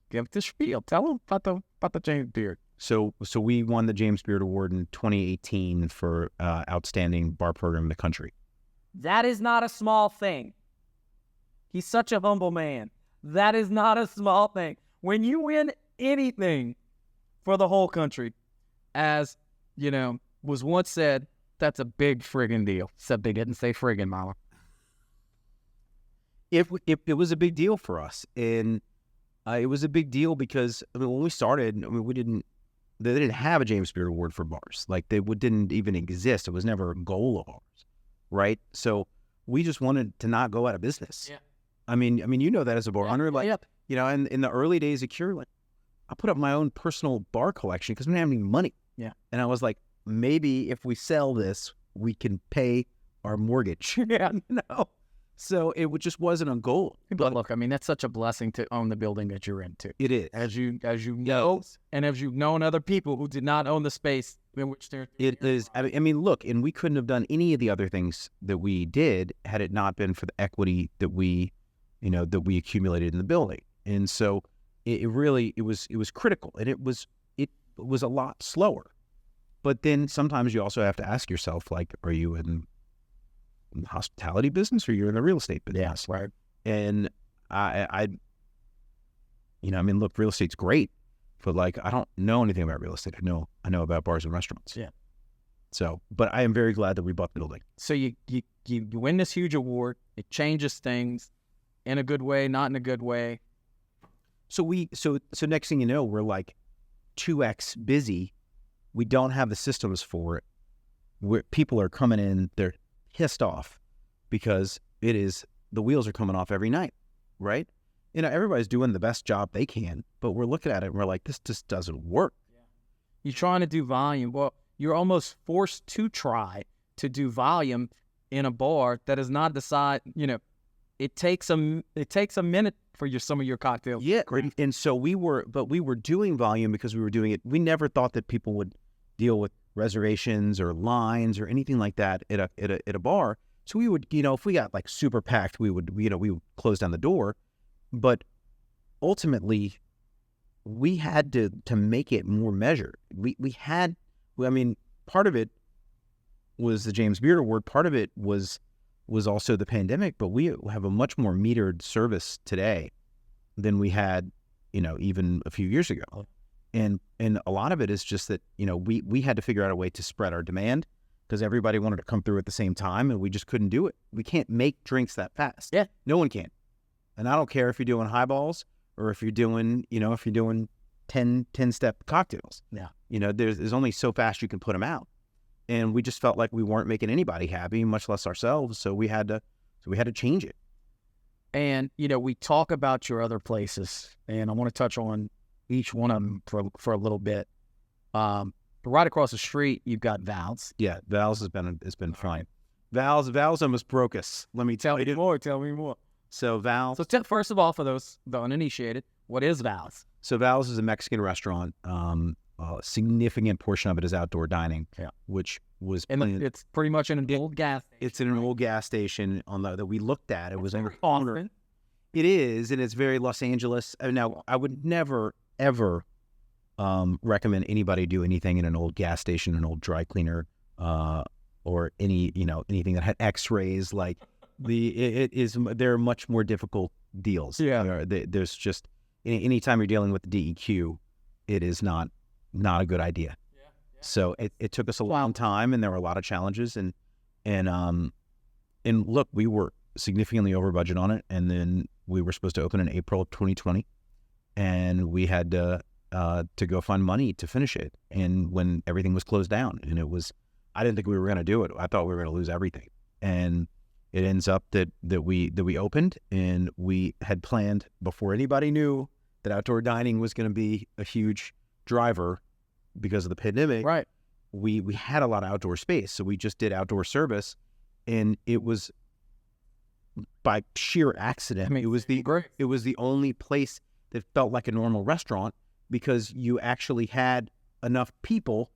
give the spiel. Tell them about the James Beard. So we won the James Beard Award in 2018 for outstanding bar program in the country. That is not a small thing. He's such a humble man. That is not a small thing. When you win anything for the whole country, as, you know, was once said, that's a big friggin' deal. Except they didn't say friggin', mama. It was a big deal for us. And it was a big deal because, I mean, when we started, I mean, they didn't have a James Beard Award for bars. Like, they didn't even exist. It was never a goal of ours, right? So we just wanted to not go out of business. Yeah. I mean, you know that as a bar owner, like, you know, and in the early days of Cure, like, I put up my own personal bar collection because we didn't have any money. Yeah. And I was like, maybe if we sell this, we can pay our mortgage. Yeah. No. So it just wasn't a goal. But look, I mean, that's such a blessing to own the building that you're in, too. It is. As you know, and as you've known other people who did not own the space in which they're. It is. I mean, look, and we couldn't have done any of the other things that we did had it not been for the equity that we that we accumulated in the building. And so it really was critical, and it was a lot slower. But then sometimes you also have to ask yourself, like, are you in the hospitality business or you're in the real estate business? Yeah, right. And look, real estate's great, but like, I don't know anything about real estate. I know about bars and restaurants. Yeah. So, but I am very glad that we bought the building. So you win this huge award. It changes things in a good way, not in a good way. So next thing you know, we're like 2x busy. We don't have the systems for it. People are coming in, they're pissed off because the wheels are coming off every night, right? Everybody's doing the best job they can, but we're looking at it and we're like, this just doesn't work. You're trying to do volume. Well, you're almost forced to try to do volume in a bar that is not it takes a minute for some of your cocktails. Yeah. And so we were doing volume because we were doing it. We never thought that people would deal with reservations or lines or anything like that at a bar. So we would, if we got like super packed, we would close down the door. But ultimately, we had to make it more measured. Part of it was the James Beard Award. Part of it was also the pandemic. But we have a much more metered service today than we had, even a few years ago. And a lot of it is just that, we had to figure out a way to spread our demand because everybody wanted to come through at the same time, and we just couldn't do it. We can't make drinks that fast. Yeah. No one can. And I don't care if you're doing highballs or if you're doing, 10-step cocktails. Yeah. There's only so fast you can put them out. And we just felt like we weren't making anybody happy, much less ourselves. So we had to change it. And, we talk about your other places, and I want to touch on each one of them for a little bit. Right across the street, you've got Val's. Yeah, Val's has been fine. Val's almost broke us. Let me tell you. Tell me more. So Val's. So first of all, for those the uninitiated, what is Val's? So Val's is a Mexican restaurant. A significant portion of it is outdoor dining. Yeah. Which was it's pretty much in an old gas station. It's in an old gas station that we looked at. It was in Austin. It is, and it's very Los Angeles. Now, I would never ever recommend anybody do anything in an old gas station, an old dry cleaner, or anything that had X-rays. Like there are much more difficult deals. Yeah. There's just anytime you're dealing with the DEQ, it is not a good idea. Yeah. So it took us a long time, and there were a lot of challenges, and look, we were significantly over budget on it, and then we were supposed to open in April of 2020, and we had to go find money to finish it, and when everything was closed down, and I didn't think we were going to do it. I thought we were going to lose everything, and it ends up that we opened, and we had planned before anybody knew that outdoor dining was going to be a huge driver because of the pandemic. Right. We had a lot of outdoor space, so we just did outdoor service, and it was by sheer accident. It was the only place that felt like a normal restaurant because you actually had enough people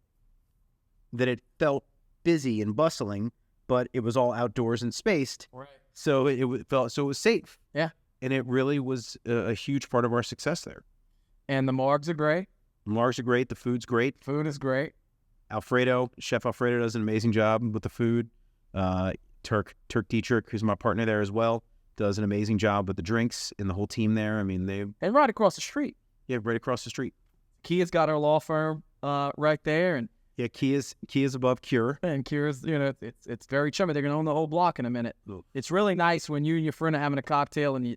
that it felt busy and bustling, but it was all outdoors and spaced. Right. So it was safe. Yeah. And it really was a huge part of our success there. And the margs are great. The margs are great. The food's great. Food is great. Chef Alfredo does an amazing job with the food. Turk Dietrich, who's my partner there as well, does an amazing job with the drinks and the whole team there. I mean, and right across the street. Yeah, right across the street. Kia's got her law firm right there, and yeah, Kia's above Cure. And Cure's, it's very chummy. They're gonna own the whole block in a minute. Ooh. It's really nice when you and your friend are having a cocktail and you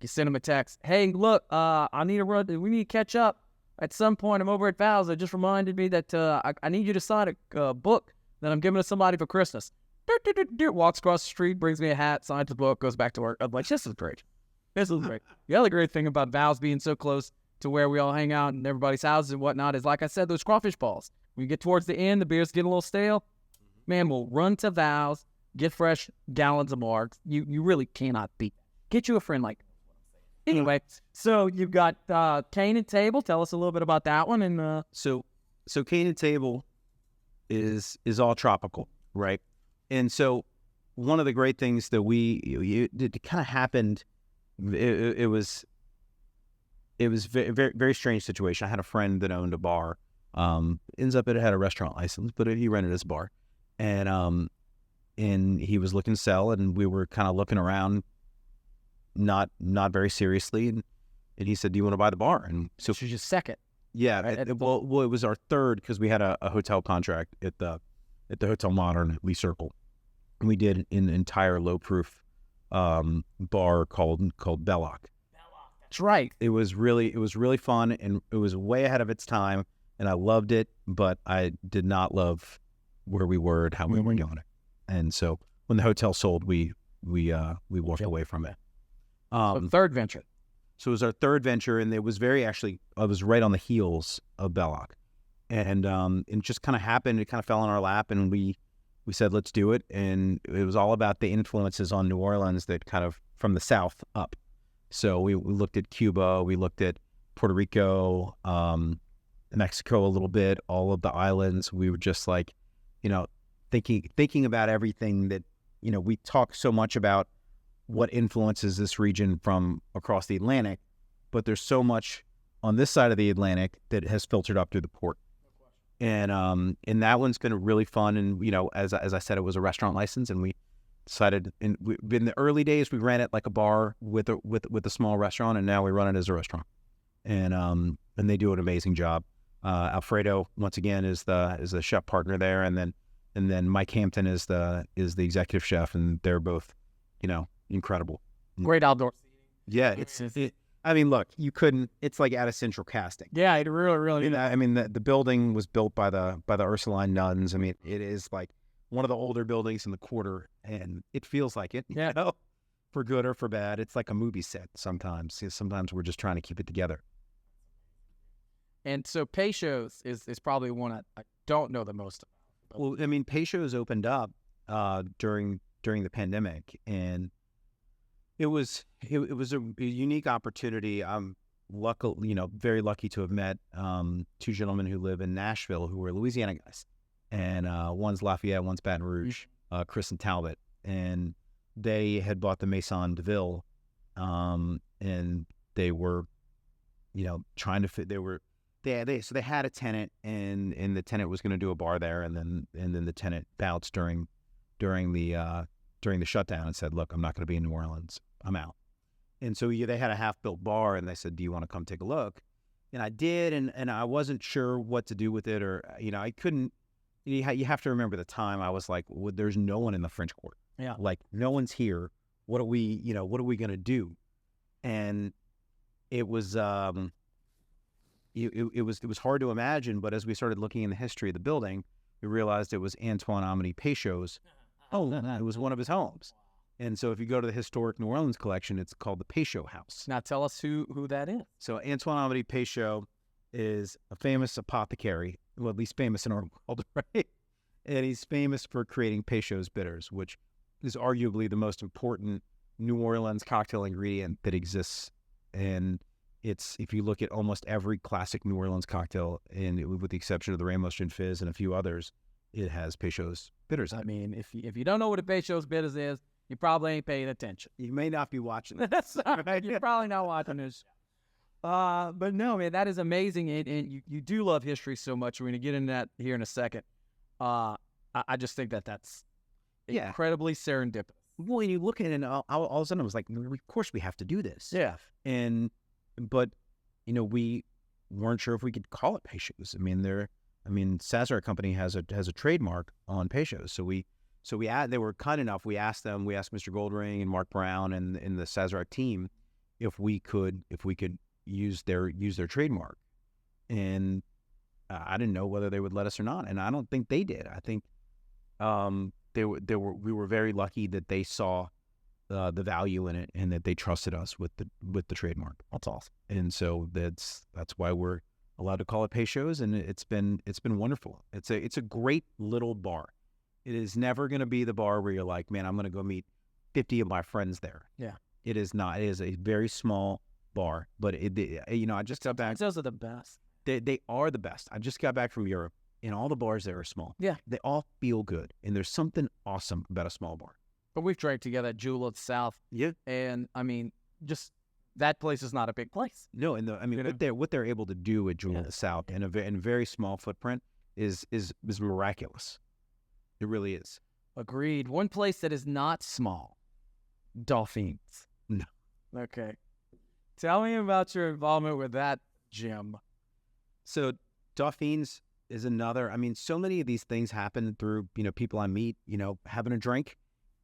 send them a text. Hey, look, I need a run. We need to catch up at some point. I'm over at Val's. It just reminded me that I need you to sign a book that I'm giving to somebody for Christmas. Walks across the street, brings me a hat, signs the book, goes back to work. I'm like, this is great. This is great. The other great thing about Val's being so close to where we all hang out and everybody's houses and whatnot is, like I said, those crawfish balls. When you get towards the end, the beer's getting a little stale. Man, we'll run to Val's, get fresh gallons of margs. You really cannot beat that. Get you a friend like that. Anyway, so you've got Cane and Table. Tell us a little bit about that one. And So Cane and Table is all tropical, right? And so one of the great things that it kind of happened. It was very, very, very strange situation. I had a friend that owned a bar. Ends up it had a restaurant license, but he rented his bar, and he was looking to sell, and we were kind of looking around, not very seriously, and he said, "Do you want to buy the bar?" And so, This was your second. yeah, Right? it was our third because we had a hotel contract at the Hotel Modern at Lee Circle, and we did an entire low proof bar called Belloc. That's right. It was really fun, and it was way ahead of its time, and I loved it, but I did not love where we were and how we were doing it. And so when the hotel sold, we walked away from it. So third venture. So it was our third venture, and it was I was right on the heels of Belloc, and it just kind of happened. It kind of fell in our lap, and we said, let's do it. And it was all about the influences on New Orleans that kind of from the south up. So we looked at Cuba, we looked at Puerto Rico, Mexico a little bit, all of the islands. We were just like, thinking about everything that, we talk so much about what influences this region from across the Atlantic, but there's so much on this side of the Atlantic that has filtered up through the port. And that one's been really fun. And, as I said, it was a restaurant license, and we decided in the early days, we ran it like a bar with a small restaurant, and now we run it as a restaurant. And they do an amazing job. Alfredo, once again, is the chef partner there. And then Mike Hampton is the executive chef, and they're both, incredible. Great outdoor seating. Yeah, I mean, look, you couldn't. It's like out of central casting. Yeah, it really. I mean, the building was built by the Ursuline nuns. I mean, it is like one of the older buildings in the quarter, and it feels like it. Yeah. For good or for bad, it's like a movie set. Sometimes we're just trying to keep it together. And so Peychaud's is probably one I don't know the most about. Well, I mean, Peychaud's opened up during the pandemic, and it was a unique opportunity. I'm very lucky to have met two gentlemen who live in Nashville who were Louisiana guys, and one's Lafayette, one's Baton Rouge, Chris and Talbot, and they had bought the Maison de Ville, and they were, trying to fit. So they had a tenant, and the tenant was going to do a bar there, and then the tenant bounced during the shutdown and said, "Look, I'm not going to be in New Orleans. I'm out." And so they had a half-built bar, and they said, "Do you want to come take a look?" And I did, and I wasn't sure what to do with it, or I couldn't. You have to remember the time. I was like, well, "There's no one in the French Quarter. Yeah, like no one's here. What are we? What are we going to do?" And it was it was hard to imagine, but as we started looking in the history of the building, we realized it was Antoine Amity Peychaud's. It was one of his homes. And so if you go to the historic New Orleans collection, it's called the Peychaud House. Now tell us who that is. So Antoine Amity Peychaud is a famous apothecary, well, at least famous in our world, right? And he's famous for creating Peychaud's bitters, which is arguably the most important New Orleans cocktail ingredient that exists. And if you look at almost every classic New Orleans cocktail, and with the exception of the Ramos Gin Fizz and a few others, it has Peychaud's bitters. I mean, if you don't know what a Peychaud's bitters is, you probably ain't paying attention. You may not be watching this. You're probably not watching this. But no, man, that is amazing. And you do love history so much. We're going to get into that here in a second. I just think that's incredibly serendipitous. Well, and you look at it, and all of a sudden I was like, of course we have to do this. Yeah. But we weren't sure if we could call it Peychaud's. Sazerac Company has a trademark on Peychaud's. So they were kind enough. We asked Mr. Goldring and Mark Brown and the Sazerac team if we could use their trademark. And I didn't know whether they would let us or not. And I don't think they did. I think we were very lucky that they saw the value in it and that they trusted us with the trademark. That's awesome. And so that's why we're allowed to call it Peychaud's, and it's been wonderful. It's a great little bar. It is never going to be the bar where you're like, man, I'm going to go meet 50 of my friends there. Yeah. It is not. It is a very small bar, but I just got back. Those are the best. They are the best. I just got back from Europe, and all the bars there are small. Yeah. They all feel good, and there's something awesome about a small bar. But we've drank together at Jewel at South. Yeah. And, I mean, just that place is not a big place. No, and what they're able to do at Jewel of the South in a very small footprint is miraculous. It really is. Agreed. One place that is not small, Dolphins. No. Okay. Tell me about your involvement with that gym. So Dolphins is another. I mean, so many of these things happen through people I meet, having a drink,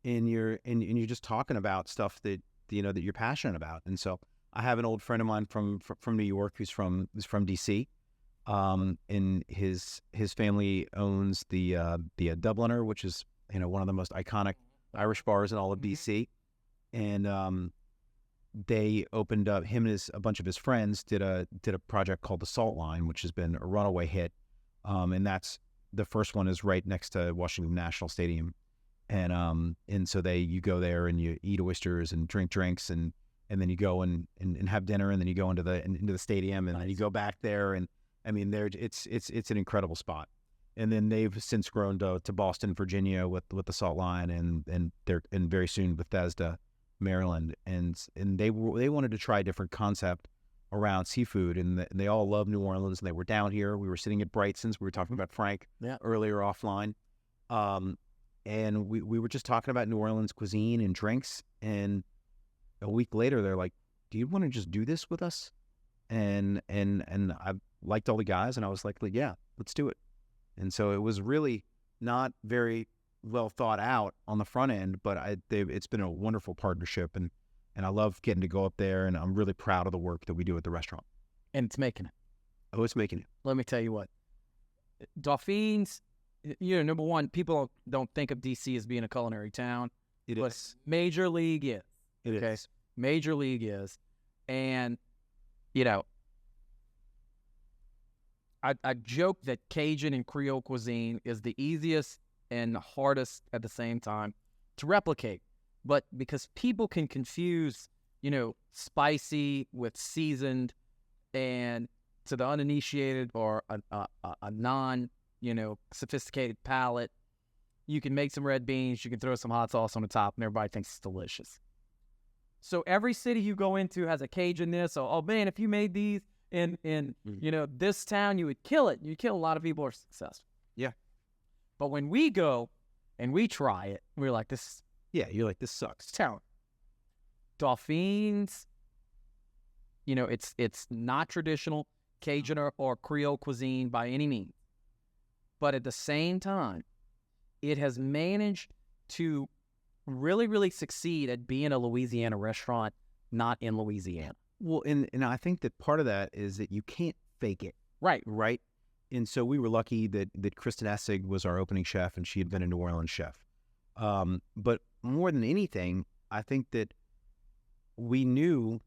and you're just talking about stuff that that you're passionate about. And so I have an old friend of mine from New York who's from DC. And his family owns the Dubliner, which is one of the most iconic Irish bars in all of DC. And they opened up, him and a bunch of his friends did a project called the Salt Line, which has been a runaway hit. And that's the first one is right next to Washington National Stadium. And so you go there and you eat oysters and drink drinks and then you go and have dinner, and then you go into the stadium, and then you go back there, and I mean it's an incredible spot. And then they've since grown to Boston, Virginia with the Salt Line, and very soon Bethesda, Maryland, and they wanted to try a different concept around seafood, and they all love New Orleans, and they were down here. We were sitting at Brightson's. We were talking about Frank earlier offline. And we were just talking about New Orleans cuisine and drinks, and a week later they're like, "Do you want to just do this with us?" And I liked all the guys, and I was like, "Yeah, let's do it." And so it was really not very well thought out on the front end, but it's been a wonderful partnership, and I love getting to go up there, and I'm really proud of the work that we do at the restaurant. And it's making it. Oh, it's making it. Let me tell you what. Dolphins, number one, people don't think of DC as being a culinary town. It but is. Major League is. It is. Major League is. And, I joke that Cajun and Creole cuisine is the easiest and the hardest at the same time to replicate. But because people can confuse, spicy with seasoned, and to the uninitiated or a non, sophisticated palate, you can make some red beans, you can throw some hot sauce on the top, and everybody thinks it's delicious. So every city you go into has a Cajun this, or, oh man, if you made these in this town, you would kill it. You kill a lot of people who are successful. Yeah. But when we go and we try it, we're like, this. Yeah, you're like, this sucks. Town. Dolphins, it's not traditional Cajun or Creole cuisine by any means. But at the same time, it has managed to really, really succeed at being a Louisiana restaurant, not in Louisiana. Well, and I think that part of that is that you can't fake it. Right. Right? And so we were lucky that Kristen Essig was our opening chef, and she had been a New Orleans chef. But more than anything, I think that we knew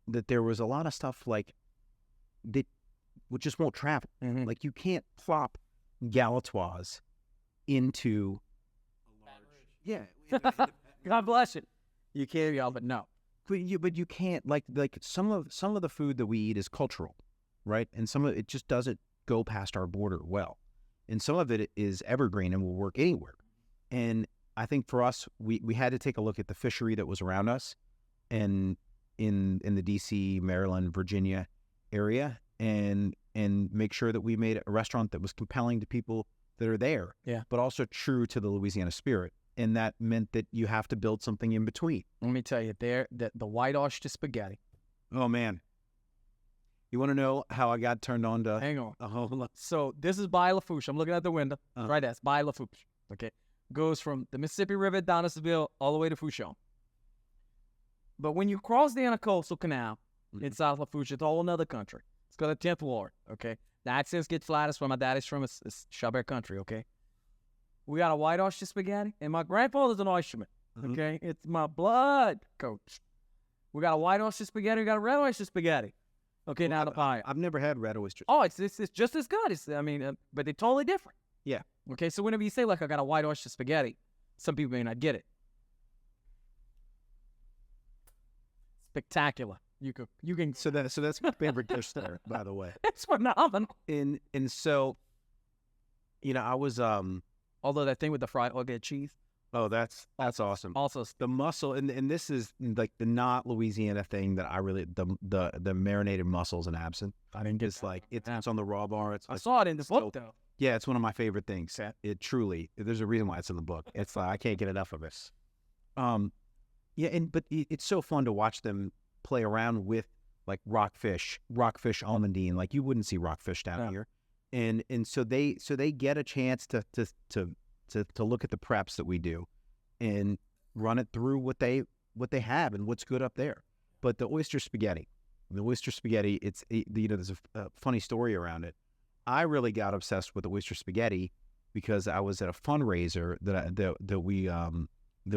that there was a lot of stuff like that just won't travel. Mm-hmm. Like you can't plop Galatoirs into a large. Yeah. God bless it. You can't, But no. But you can't like some of the food that we eat is cultural, right? And some of it just doesn't go past our border well, and some of it is evergreen and will work anywhere. And I think for us, we had to take a look at the fishery that was around us, and in the DC, Maryland, Virginia area, and make sure that we made a restaurant that was compelling to people that are there, but also true to the Louisiana spirit. And that meant that you have to build something in between. Let me tell you, the white oyster spaghetti. Oh, man. You want to know how I got turned on to... Hang on. So this is by Lafourche. I'm looking out the window. Right there. It's by Lafourche. Okay. Goes from the Mississippi River down to Seville all the way to Fouchon. But when you cross the Intercoastal Canal in South Lafourche, it's a whole another country. It's called the 10th Ward. Okay. The accents get flattest where my daddy's from. It's Chabert country. Okay. We got a white oyster spaghetti, and my grandfather's an oysterman, okay? It's my blood, coach. We got a white oyster spaghetti, we got a red oyster spaghetti. Okay, well, now the pie. I've never had red oysters. Oh, it's just as good. But they're totally different. Yeah. Okay, so whenever you say, like, I got a white oyster spaghetti, some people may not get it. Spectacular. You can. So that's my favorite dish there, by the way. It's phenomenal. And so, I was Although that thing with the fried hog head cheese, Oh, that's awesome. Also, The mussel, and this is like the not Louisiana thing that I really the marinated mussels and absinthe. I didn't get It's like it's on the raw bar. It's I like, saw it in the so- book though. yeah, it's one of my favorite things. It truly. There's a reason why it's in the book. It's like I can't get enough of this. Yeah, but it's so fun to watch them play around with like rockfish almondine. Like you wouldn't see rockfish down here, and so they get a chance to look at the preps that we do, and run it through what they have and what's good up there. But the oyster spaghetti, it's there's a funny story around it. I really got obsessed with the oyster spaghetti because I was at a fundraiser that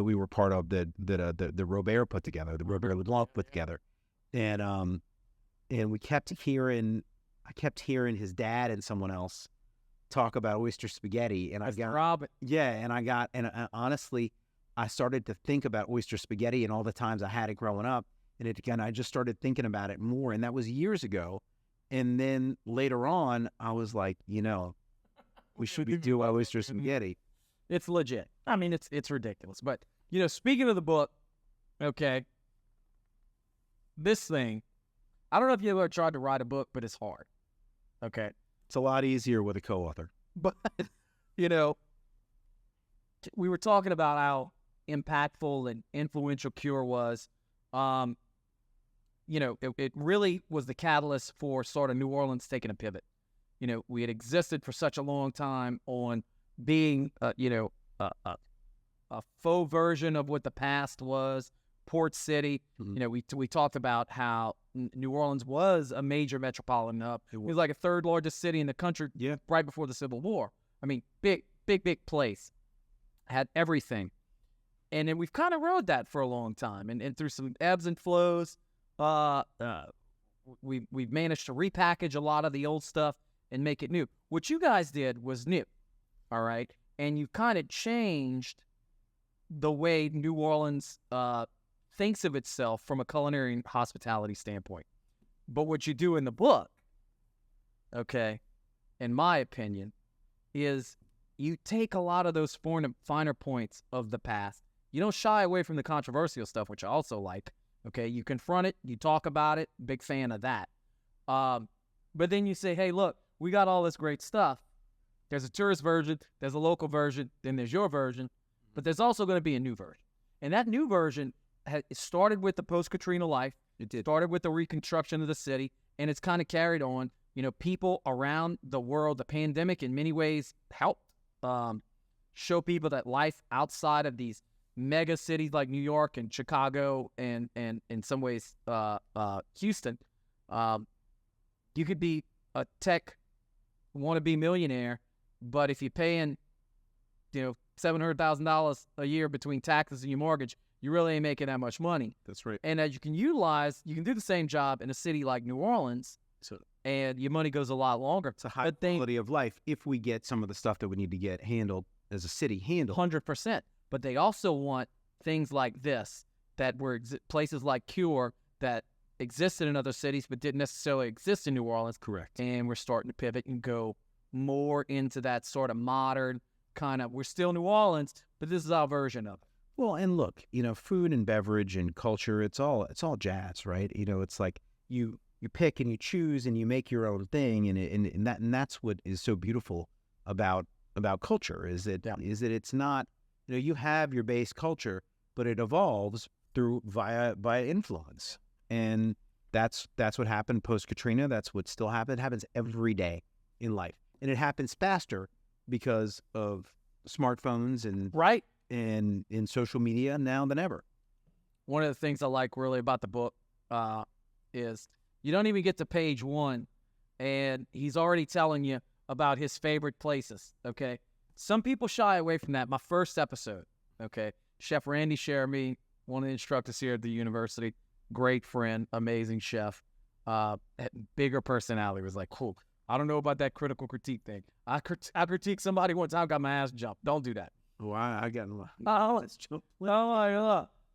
we were part of the Robert put together, the Robert LeBlanc put together, and we kept hearing his dad and someone else talk about oyster spaghetti, and honestly, I started to think about oyster spaghetti and all the times I had it growing up, and I just started thinking about it more, and that was years ago. And then later on, I was like, we should do oyster spaghetti. It's legit. I mean, it's ridiculous. But speaking of the book, okay, this thing, I don't know if you ever tried to write a book, but it's hard. Okay, it's a lot easier with a co-author. But we were talking about how impactful and influential Cure was. It really was the catalyst for sort of New Orleans taking a pivot. We had existed for such a long time on being, a faux version of what the past was, port city. Mm-hmm. We talked about how New Orleans was a major metropolitan hub. It was like a third largest city in the country right before the Civil War. I mean, big place. Had everything. And then we've kind of rode that for a long time. And through some ebbs and flows, we've managed to repackage a lot of the old stuff and make it new. What you guys did was new, all right? And you kind of changed the way New Orleans thinks of itself from a culinary and hospitality standpoint. But what you do in the book, okay, in my opinion, is you take a lot of those finer points of the past. You don't shy away from the controversial stuff, which I also like. Okay, you confront it, you talk about it, big fan of that. But then you say, hey, look, we got all this great stuff. There's a tourist version, there's a local version, then there's your version, but there's also going to be a new version. And that new version started with the post-Katrina life. It did. Started with the reconstruction of the city, and it's kind of carried on. People around the world, the pandemic in many ways helped show people that life outside of these mega cities like New York and Chicago and in some ways Houston, you could be a tech wannabe millionaire, but if you're paying $700,000 a year between taxes and your mortgage, you really ain't making that much money. That's right. And as you can do the same job in a city like New Orleans, and your money goes a lot longer. It's a high quality of life if we get some of the stuff that we need to get handled as a city handled. 100%. But they also want things like this that were places like Cure that existed in other cities but didn't necessarily exist in New Orleans. Correct. And we're starting to pivot and go more into that sort of modern kind of, we're still New Orleans, but this is our version of it. Well, and look, food and beverage and culture, it's all jazz, right? It's like you pick and you choose and you make your own thing, and that's what is so beautiful about culture is that it's not, you have your base culture, but it evolves via influence. And that's what happened post-Katrina. That's what still happens. It happens every day in life. And it happens faster because of smartphones and in social media now than ever. One of the things I like really about the book is you don't even get to page 1, and he's already telling you about his favorite places, okay? Some people shy away from that. My first episode, okay? Chef Randy Cherami, one of the instructors here at the university, great friend, amazing chef, bigger personality, was like, cool. I don't know about that critical critique thing. I critiqued somebody one time, got my ass jumped. Don't do that. Oh, I got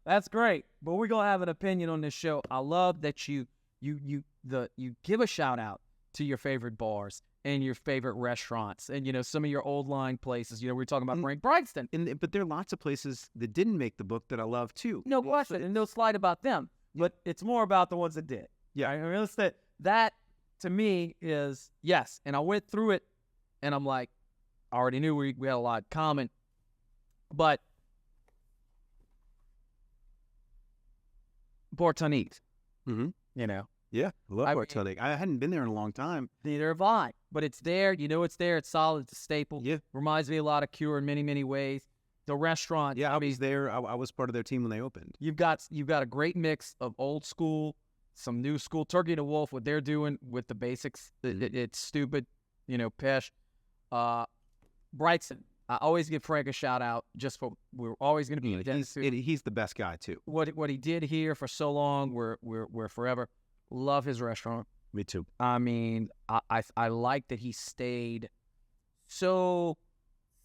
that's great. But we're gonna have an opinion on this show. I love that you give a shout out to your favorite bars and your favorite restaurants and, some of your old line places. We were talking about Frank Brightston. But there are lots of places that didn't make the book that I love too. No question, and no slide about them. But it's more about the ones that did. Yeah. I mean, that to me is, yes. And I went through it, and I'm like, I already knew we had a lot in common. But Bartonese, Yeah, I love Bartonique. I hadn't been there in a long time. Neither have I. But it's there. It's there. It's solid. It's a staple. Yeah. Reminds me a lot of Cure in many, many ways. The restaurant. Yeah, I was there. I was part of their team when they opened. You've got a great mix of old school, some new school. Turkey and the Wolf, what they're doing with the basics, it's stupid. Pesh. Brightson. I always give Frank a shout out just for we're always going to be. He's the best guy too. What he did here for so long, we're forever. Love his restaurant. Me too. I mean, I like that he stayed so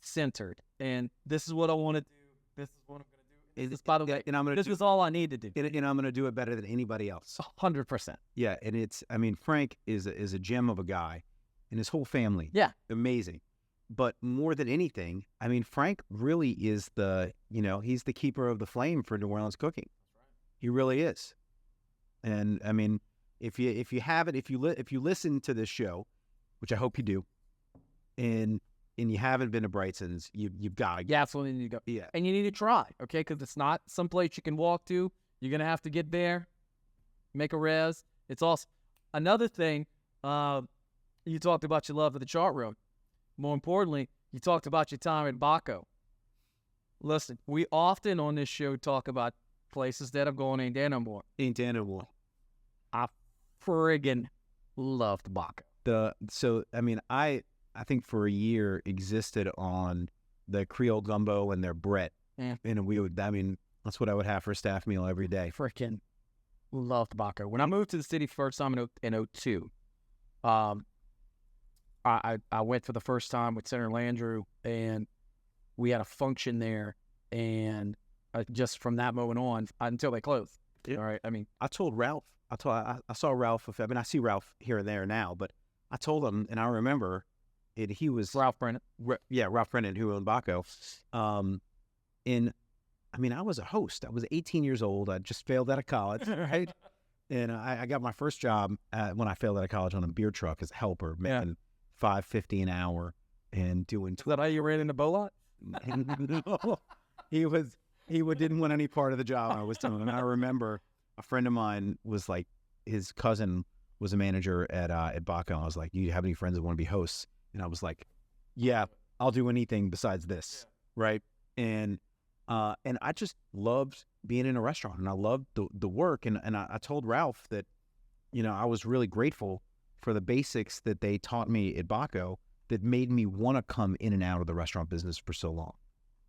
centered, and this is what I want to do. This is what I'm going to do. This, by the way, and this was all I need to do. And I'm going to do it better than anybody else. 100%. Yeah, and Frank is a gem of a guy, and his whole family. Yeah, amazing. But more than anything, Frank really is he's the keeper of the flame for New Orleans cooking. That's right. He really is. And if you haven't, if you listen to this show, which I hope you do, and you haven't been to Brightson's, you've got to. Yeah, absolutely need to go. Yeah, and you need to try, okay? Because it's not someplace you can walk to. You're gonna have to get there, make a res. It's awesome. Another thing, you talked about your love of the chart room. More importantly, you talked about your time at Backa. Listen, we often on this show talk about places that I'm going ain't there no more. I friggin' loved Backa. I think for a year existed on the Creole gumbo and their Brett. Yeah. And that's what I would have for a staff meal every day. Freaking loved Backa. When I moved to the city first time in 2002, I went for the first time with Senator Landrieu, and we had a function there, and just from that moment on, until they closed. Yeah. All right. I told Ralph. I saw Ralph. I see Ralph here and there now, but I told him, and I remember it. He was Ralph Brennan. Ralph Brennan, who owned Backa. I was a host. I was 18 years old. I just failed out of college, right? And I got my first job when I failed out of college on a beer truck as a helper, making $5.50 an hour and doing. Is that how you ran into Bolot? No. He didn't want any part of the job I was doing. And I remember a friend of mine was like, his cousin was a manager at Backa. And I was like, "Do you have any friends that want to be hosts?" And I was like, "Yeah, I'll do anything besides this." Yeah. Right. And I just loved being in a restaurant, and I loved the work. And I told Ralph that, I was really grateful for the basics that they taught me at Backa that made me want to come in and out of the restaurant business for so long.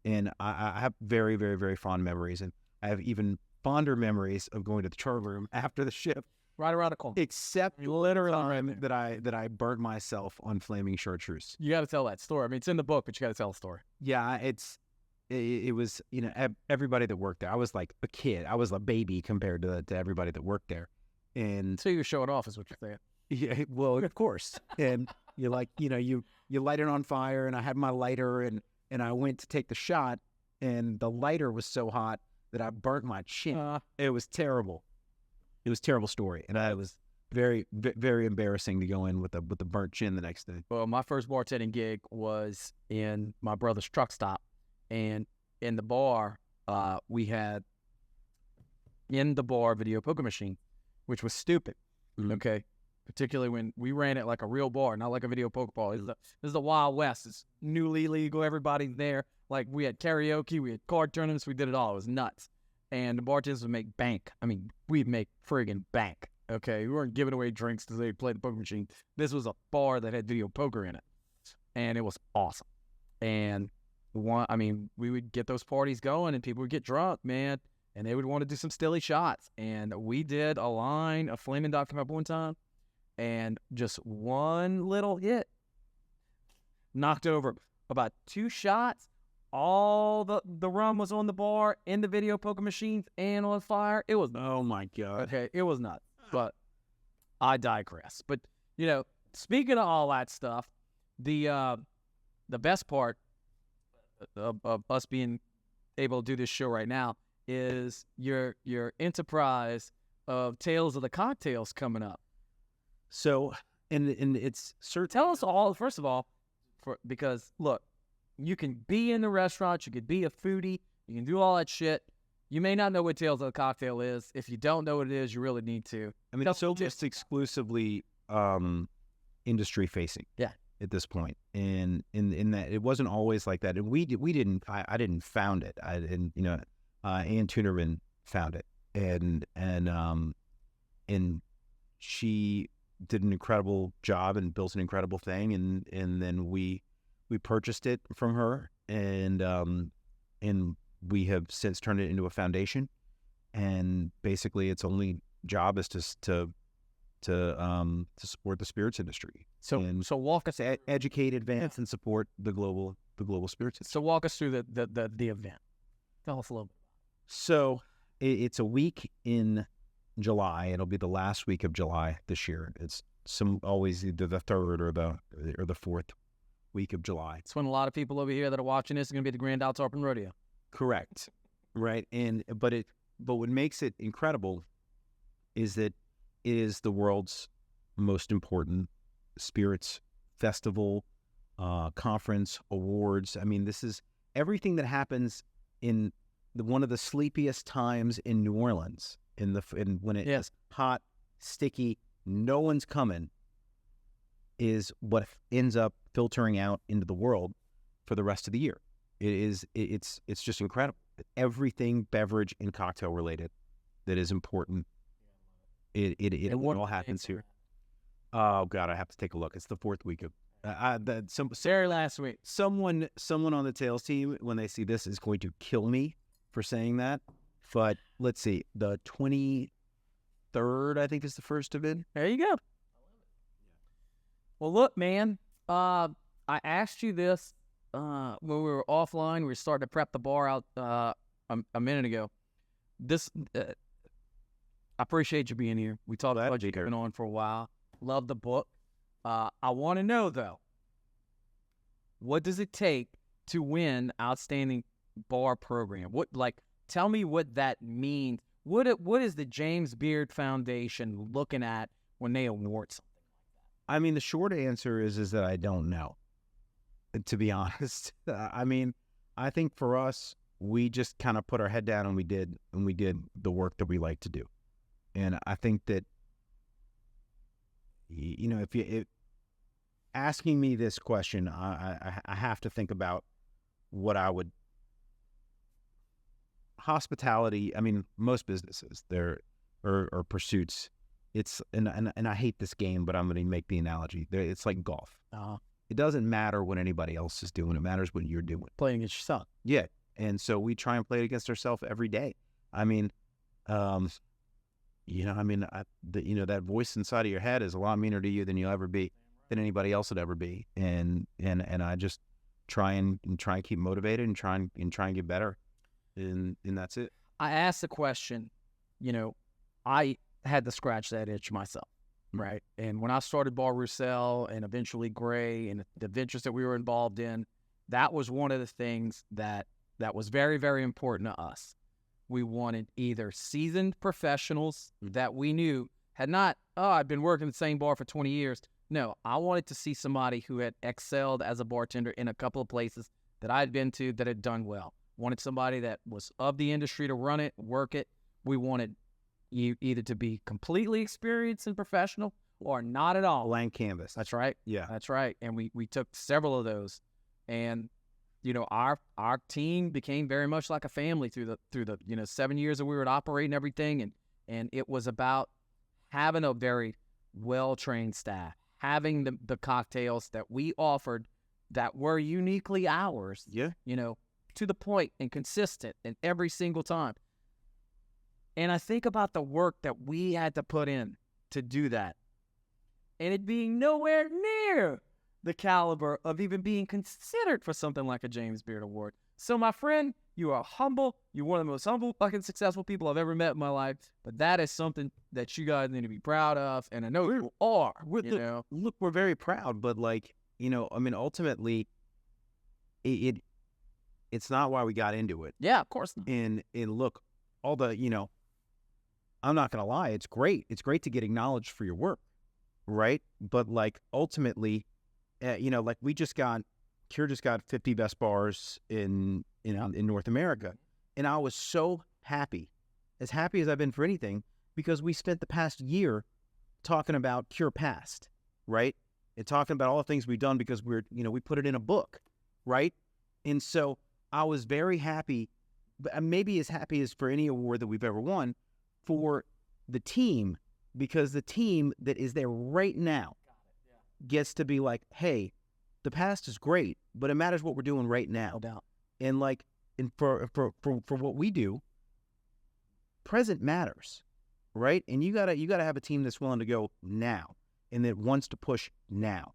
And I have very, very, very fond memories. And I have even fonder memories of going to the chart room after the shift. Right around the corner. Except literally that I burnt myself on flaming chartreuse. You got to tell that story. It's in the book, but you got to tell the story. Yeah, it was, everybody that worked there. I was like a kid. I was a baby compared to everybody that worked there. And so you're showing off is what you're saying. Yeah, well, of course. And you light it on fire, and I had my lighter, and I went to take the shot, and the lighter was so hot that I burnt my chin. It was terrible. It was a terrible story, and I was very, very embarrassing to go in with a burnt chin the next day. Well, my first bartending gig was in my brother's truck stop, and in the bar, we had video poker machine, which was stupid. Mm-hmm. Okay. Particularly when we ran it like a real bar, not like a video poker ball. This is the Wild West. It's newly legal. Everybody's there. Like, we had karaoke, we had card tournaments, we did it all. It was nuts. And the bartenders would make bank. We'd make friggin' bank. Okay, we weren't giving away drinks because they played the poker machine. This was a bar that had video poker in it, and it was awesome. And we would get those parties going, and people would get drunk, man, and they would want to do some stilly shots. And we did a line of Flaming Dot came up one time. And just one little hit knocked over about 2 shots. All the rum was on the bar, in the video poker machines, and on fire. It was, oh my God. Okay, it was nuts. But I digress. But, speaking of all that stuff, the best part of us being able to do this show right now is your enterprise of Tales of the Cocktails coming up. So, and it's certain. Tell us all, first of all, because look, you can be in the restaurant, you could be a foodie, you can do all that shit. You may not know what Tales of the Cocktail is. If you don't know what it is, you really need to. I mean, it's just exclusively industry facing. Yeah. At this point, and in that it wasn't always like that, and we didn't. I didn't found it. I didn't. Ann Tunerman found it, and she did an incredible job and built an incredible thing, and then we purchased it from her, and we have since turned it into a foundation, and basically its only job is to support the spirits industry. So walk us educate, advance, and support the global spirits industry. So walk us through the event. Tell us a little bit. So it's a week in July. It'll be the last week of July this year. It's always either the third or the fourth week of July. It's when a lot of people over here that are watching this are going to be at the Grand Outdoor Open Rodeo. Correct, right? But what makes it incredible is that it is the world's most important spirits festival, conference, awards. I mean, this is everything that happens in one of the sleepiest times in New Orleans, when it is hot, sticky, no one's coming, is what ends up filtering out into the world for the rest of the year. It's just incredible. Everything beverage and cocktail related that is important. It all happens here. Oh God, I have to take a look. It's the fourth week of very last week. Someone on the Tales team, when they see this, is going to kill me for saying that. But let's see, the 23rd, I think, is the first event. There you go. Well, look, man. I asked you this when we were offline. We were starting to prep the bar out a minute ago. I appreciate you being here. We talked about you been on for a while. Love the book. I want to know, though, what does it take to win Outstanding Bar Program? Tell me what that means. What is the James Beard Foundation looking at when they award something like that? I mean, the short answer is that I don't know, to be honest. I mean, I think for us, we just kind of put our head down and we did the work that we like to do. And I think that, if asking me this question, I have to think about what I would. Hospitality, I mean, most businesses or pursuits, it's and I hate this game, but I'm going to make the analogy. It's like golf. It doesn't matter what anybody else is doing. It matters what you're doing. Playing against yourself. Yeah, and so we try and play against ourselves every day. I mean, that voice inside of your head is a lot meaner to you than you'll ever be, than anybody else would ever be. And I just try and keep motivated and try and get better. And that's it. I asked the question, I had to scratch that itch myself, right? And when I started Bar Roussel and eventually Gray and the ventures that we were involved in, that was one of the things that was very, very important to us. We wanted either seasoned professionals that we knew had not, I've been working the same bar for 20 years. No, I wanted to see somebody who had excelled as a bartender in a couple of places that I'd been to that had done well. Wanted somebody that was of the industry to run it, work it. We wanted you either to be completely experienced and professional or not at all. Blank canvas. That's right. Yeah. That's right. And we took several of those. And our team became very much like a family through the 7 years that we were operating everything, and it was about having a very well-trained staff, having the cocktails that we offered that were uniquely ours. Yeah. To the point and consistent and every single time. And I think about the work that we had to put in to do that, and it being nowhere near the caliber of even being considered for something like a James Beard Award. So my friend, You are humble. You're one of the most humble, fucking successful people I've ever met in my life. But that is something that you guys need to be proud of. And I know you are. Look, we're very proud, but like, you know, I mean, ultimately, it's not why we got into it. Yeah, of course not. And look, all the, you know, I'm not gonna lie, it's great. It's great to get acknowledged for your work, right? But like, ultimately, you know, like Cure just got 50 best bars in North America, and I was so happy, as happy as I've been for anything, because we spent the past year talking about Cure Past, right? And talking about all the things we've done because we put it in a book, right? And so I was very happy, maybe as happy as for any award that we've ever won, for the team, because the team that is there right now gets to be like, hey, the past is great, but it matters what we're doing right now. No doubt. And like, and for what we do, present matters, right? And you gotta have a team that's willing to go now and that wants to push now,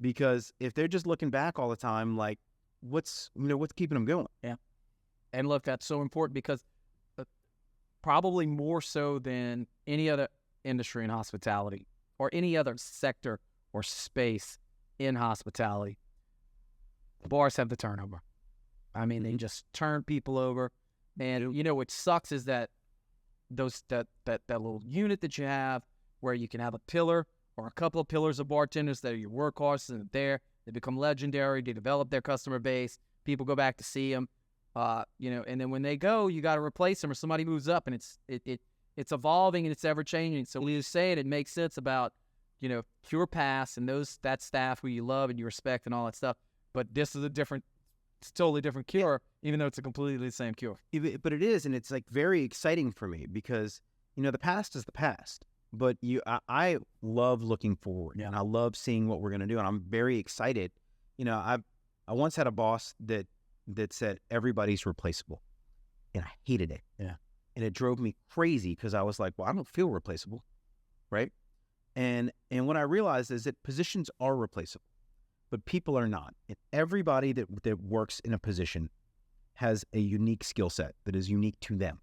because if they're just looking back all the time, like, what's keeping them going? Yeah. And look, that's so important because probably more so than any other industry in hospitality or any other sector or space in hospitality, bars have the turnover. I mean, they just turn people over. And, you know, what sucks is that that little unit that you have where you can have a pillar or a couple of pillars of bartenders that are your workhorses and there, they become legendary, they develop their customer base, people go back to see them, you know, and then when they go, you got to replace them or somebody moves up, and it's evolving and it's ever changing. So when you say it makes sense about, you know, Cure Pass and that staff who you love and you respect and all that stuff. But this is it's totally different Cure, even though it's a completely the same Cure. But it is, and it's like very exciting for me because, you know, the past is the past. But I love looking forward, and I love seeing what we're going to do, and I'm very excited. You know, I once had a boss that said everybody's replaceable, and I hated it. Yeah, and it drove me crazy because I was like, well, I don't feel replaceable, right? And what I realized is that positions are replaceable, but people are not. And everybody that works in a position has a unique skill set that is unique to them.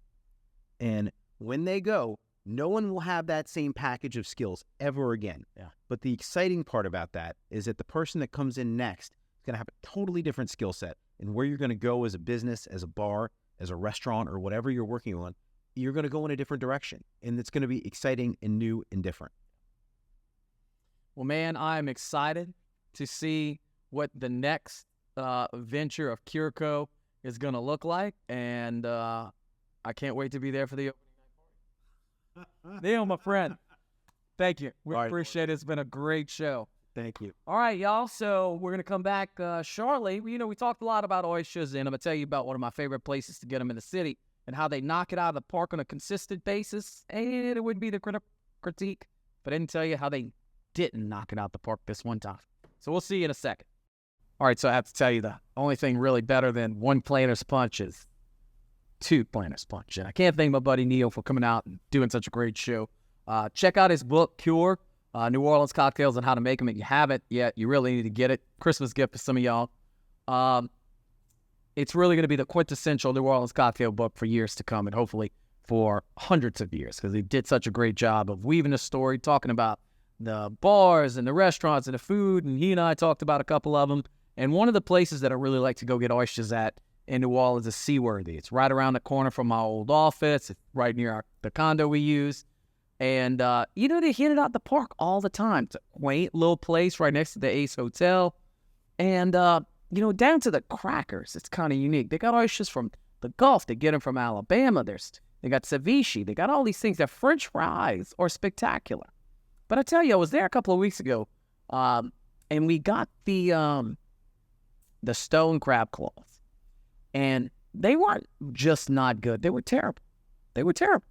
And when they go, no one will have that same package of skills ever again. Yeah. But the exciting part about that is that the person that comes in next is going to have a totally different skill set. And where you're going to go as a business, as a bar, as a restaurant, or whatever you're working on, you're going to go in a different direction. And it's going to be exciting and new and different. Well, man, I'm excited to see what the next venture of CureCo is going to look like. And I can't wait to be there for the opening night party. Neal, my friend, thank you. We appreciate it. It's been a great show. Thank you. All right, y'all. So we're going to come back shortly. You know, we talked a lot about oysters, and I'm going to tell you about one of my favorite places to get them in the city and how they knock it out of the park on a consistent basis. And it would be the critique, but I didn't tell you how they didn't knock it out the park this one time. So we'll see you in a second. All right, so I have to tell you the only thing really better than one Planter's Punch is two Planter's Punch. And I can't thank my buddy Neal for coming out and doing such a great show. Check out his book, Cure, New Orleans Cocktails and How to Make Them. If you haven't yet, you really need to get it. Christmas gift for some of y'all. It's really going to be the quintessential New Orleans cocktail book for years to come, and hopefully for hundreds of years, because he did such a great job of weaving a story, talking about the bars and the restaurants and the food, and he and I talked about a couple of them. And one of the places that I really like to go get oysters at in New Orleans is Seaworthy. It's right around the corner from my old office. It's right near the condo we use. And, you know, they hit it out the park all the time. It's a quaint little place right next to the Ace Hotel. And, you know, down to the crackers, it's kind of unique. They got oysters from the Gulf. They get them from Alabama. They got ceviche. They got all these things. Their French fries are spectacular. But I tell you, I was there a couple of weeks ago, and we got the stone crab claws. And they weren't just not good. They were terrible. They were terrible.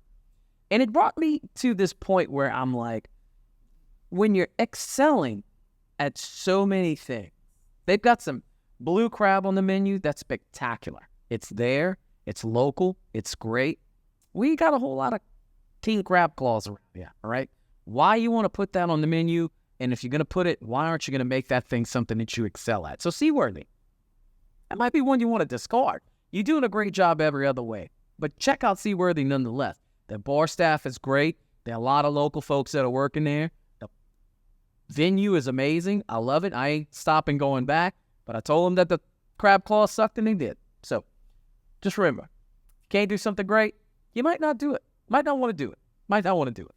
And it brought me to this point where I'm like, when you're excelling at so many things, they've got some blue crab on the menu. That's spectacular. It's there. It's local. It's great. We got a whole lot of king crab claws around here, all right? Why you want to put that on the menu, and if you're going to put it, why aren't you going to make that thing something that you excel at? So Seaworthy, that might be one you want to discard. You're doing a great job every other way. But check out Seaworthy nonetheless. The bar staff is great. There are a lot of local folks that are working there. The venue is amazing. I love it. I ain't stopping going back. But I told them that the crab claws sucked, and they did. So just remember, if you can't do something great, you might not do it. Might not want to do it. Might not want to do it.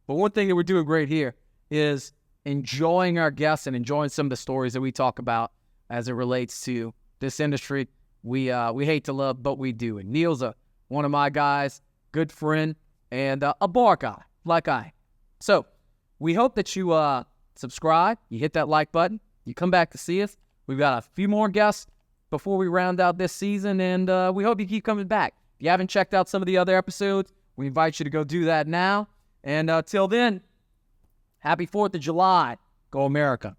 But one thing that we're doing great here is enjoying our guests and enjoying some of the stories that we talk about as it relates to this industry. We hate to love, but we do. And Neal's one of my guys, good friend, and a bar guy like I am. So we hope that you subscribe, you hit that like button, you come back to see us. We've got a few more guests before we round out this season, and we hope you keep coming back. If you haven't checked out some of the other episodes, we invite you to go do that now. And till then, happy 4th of July. Go America.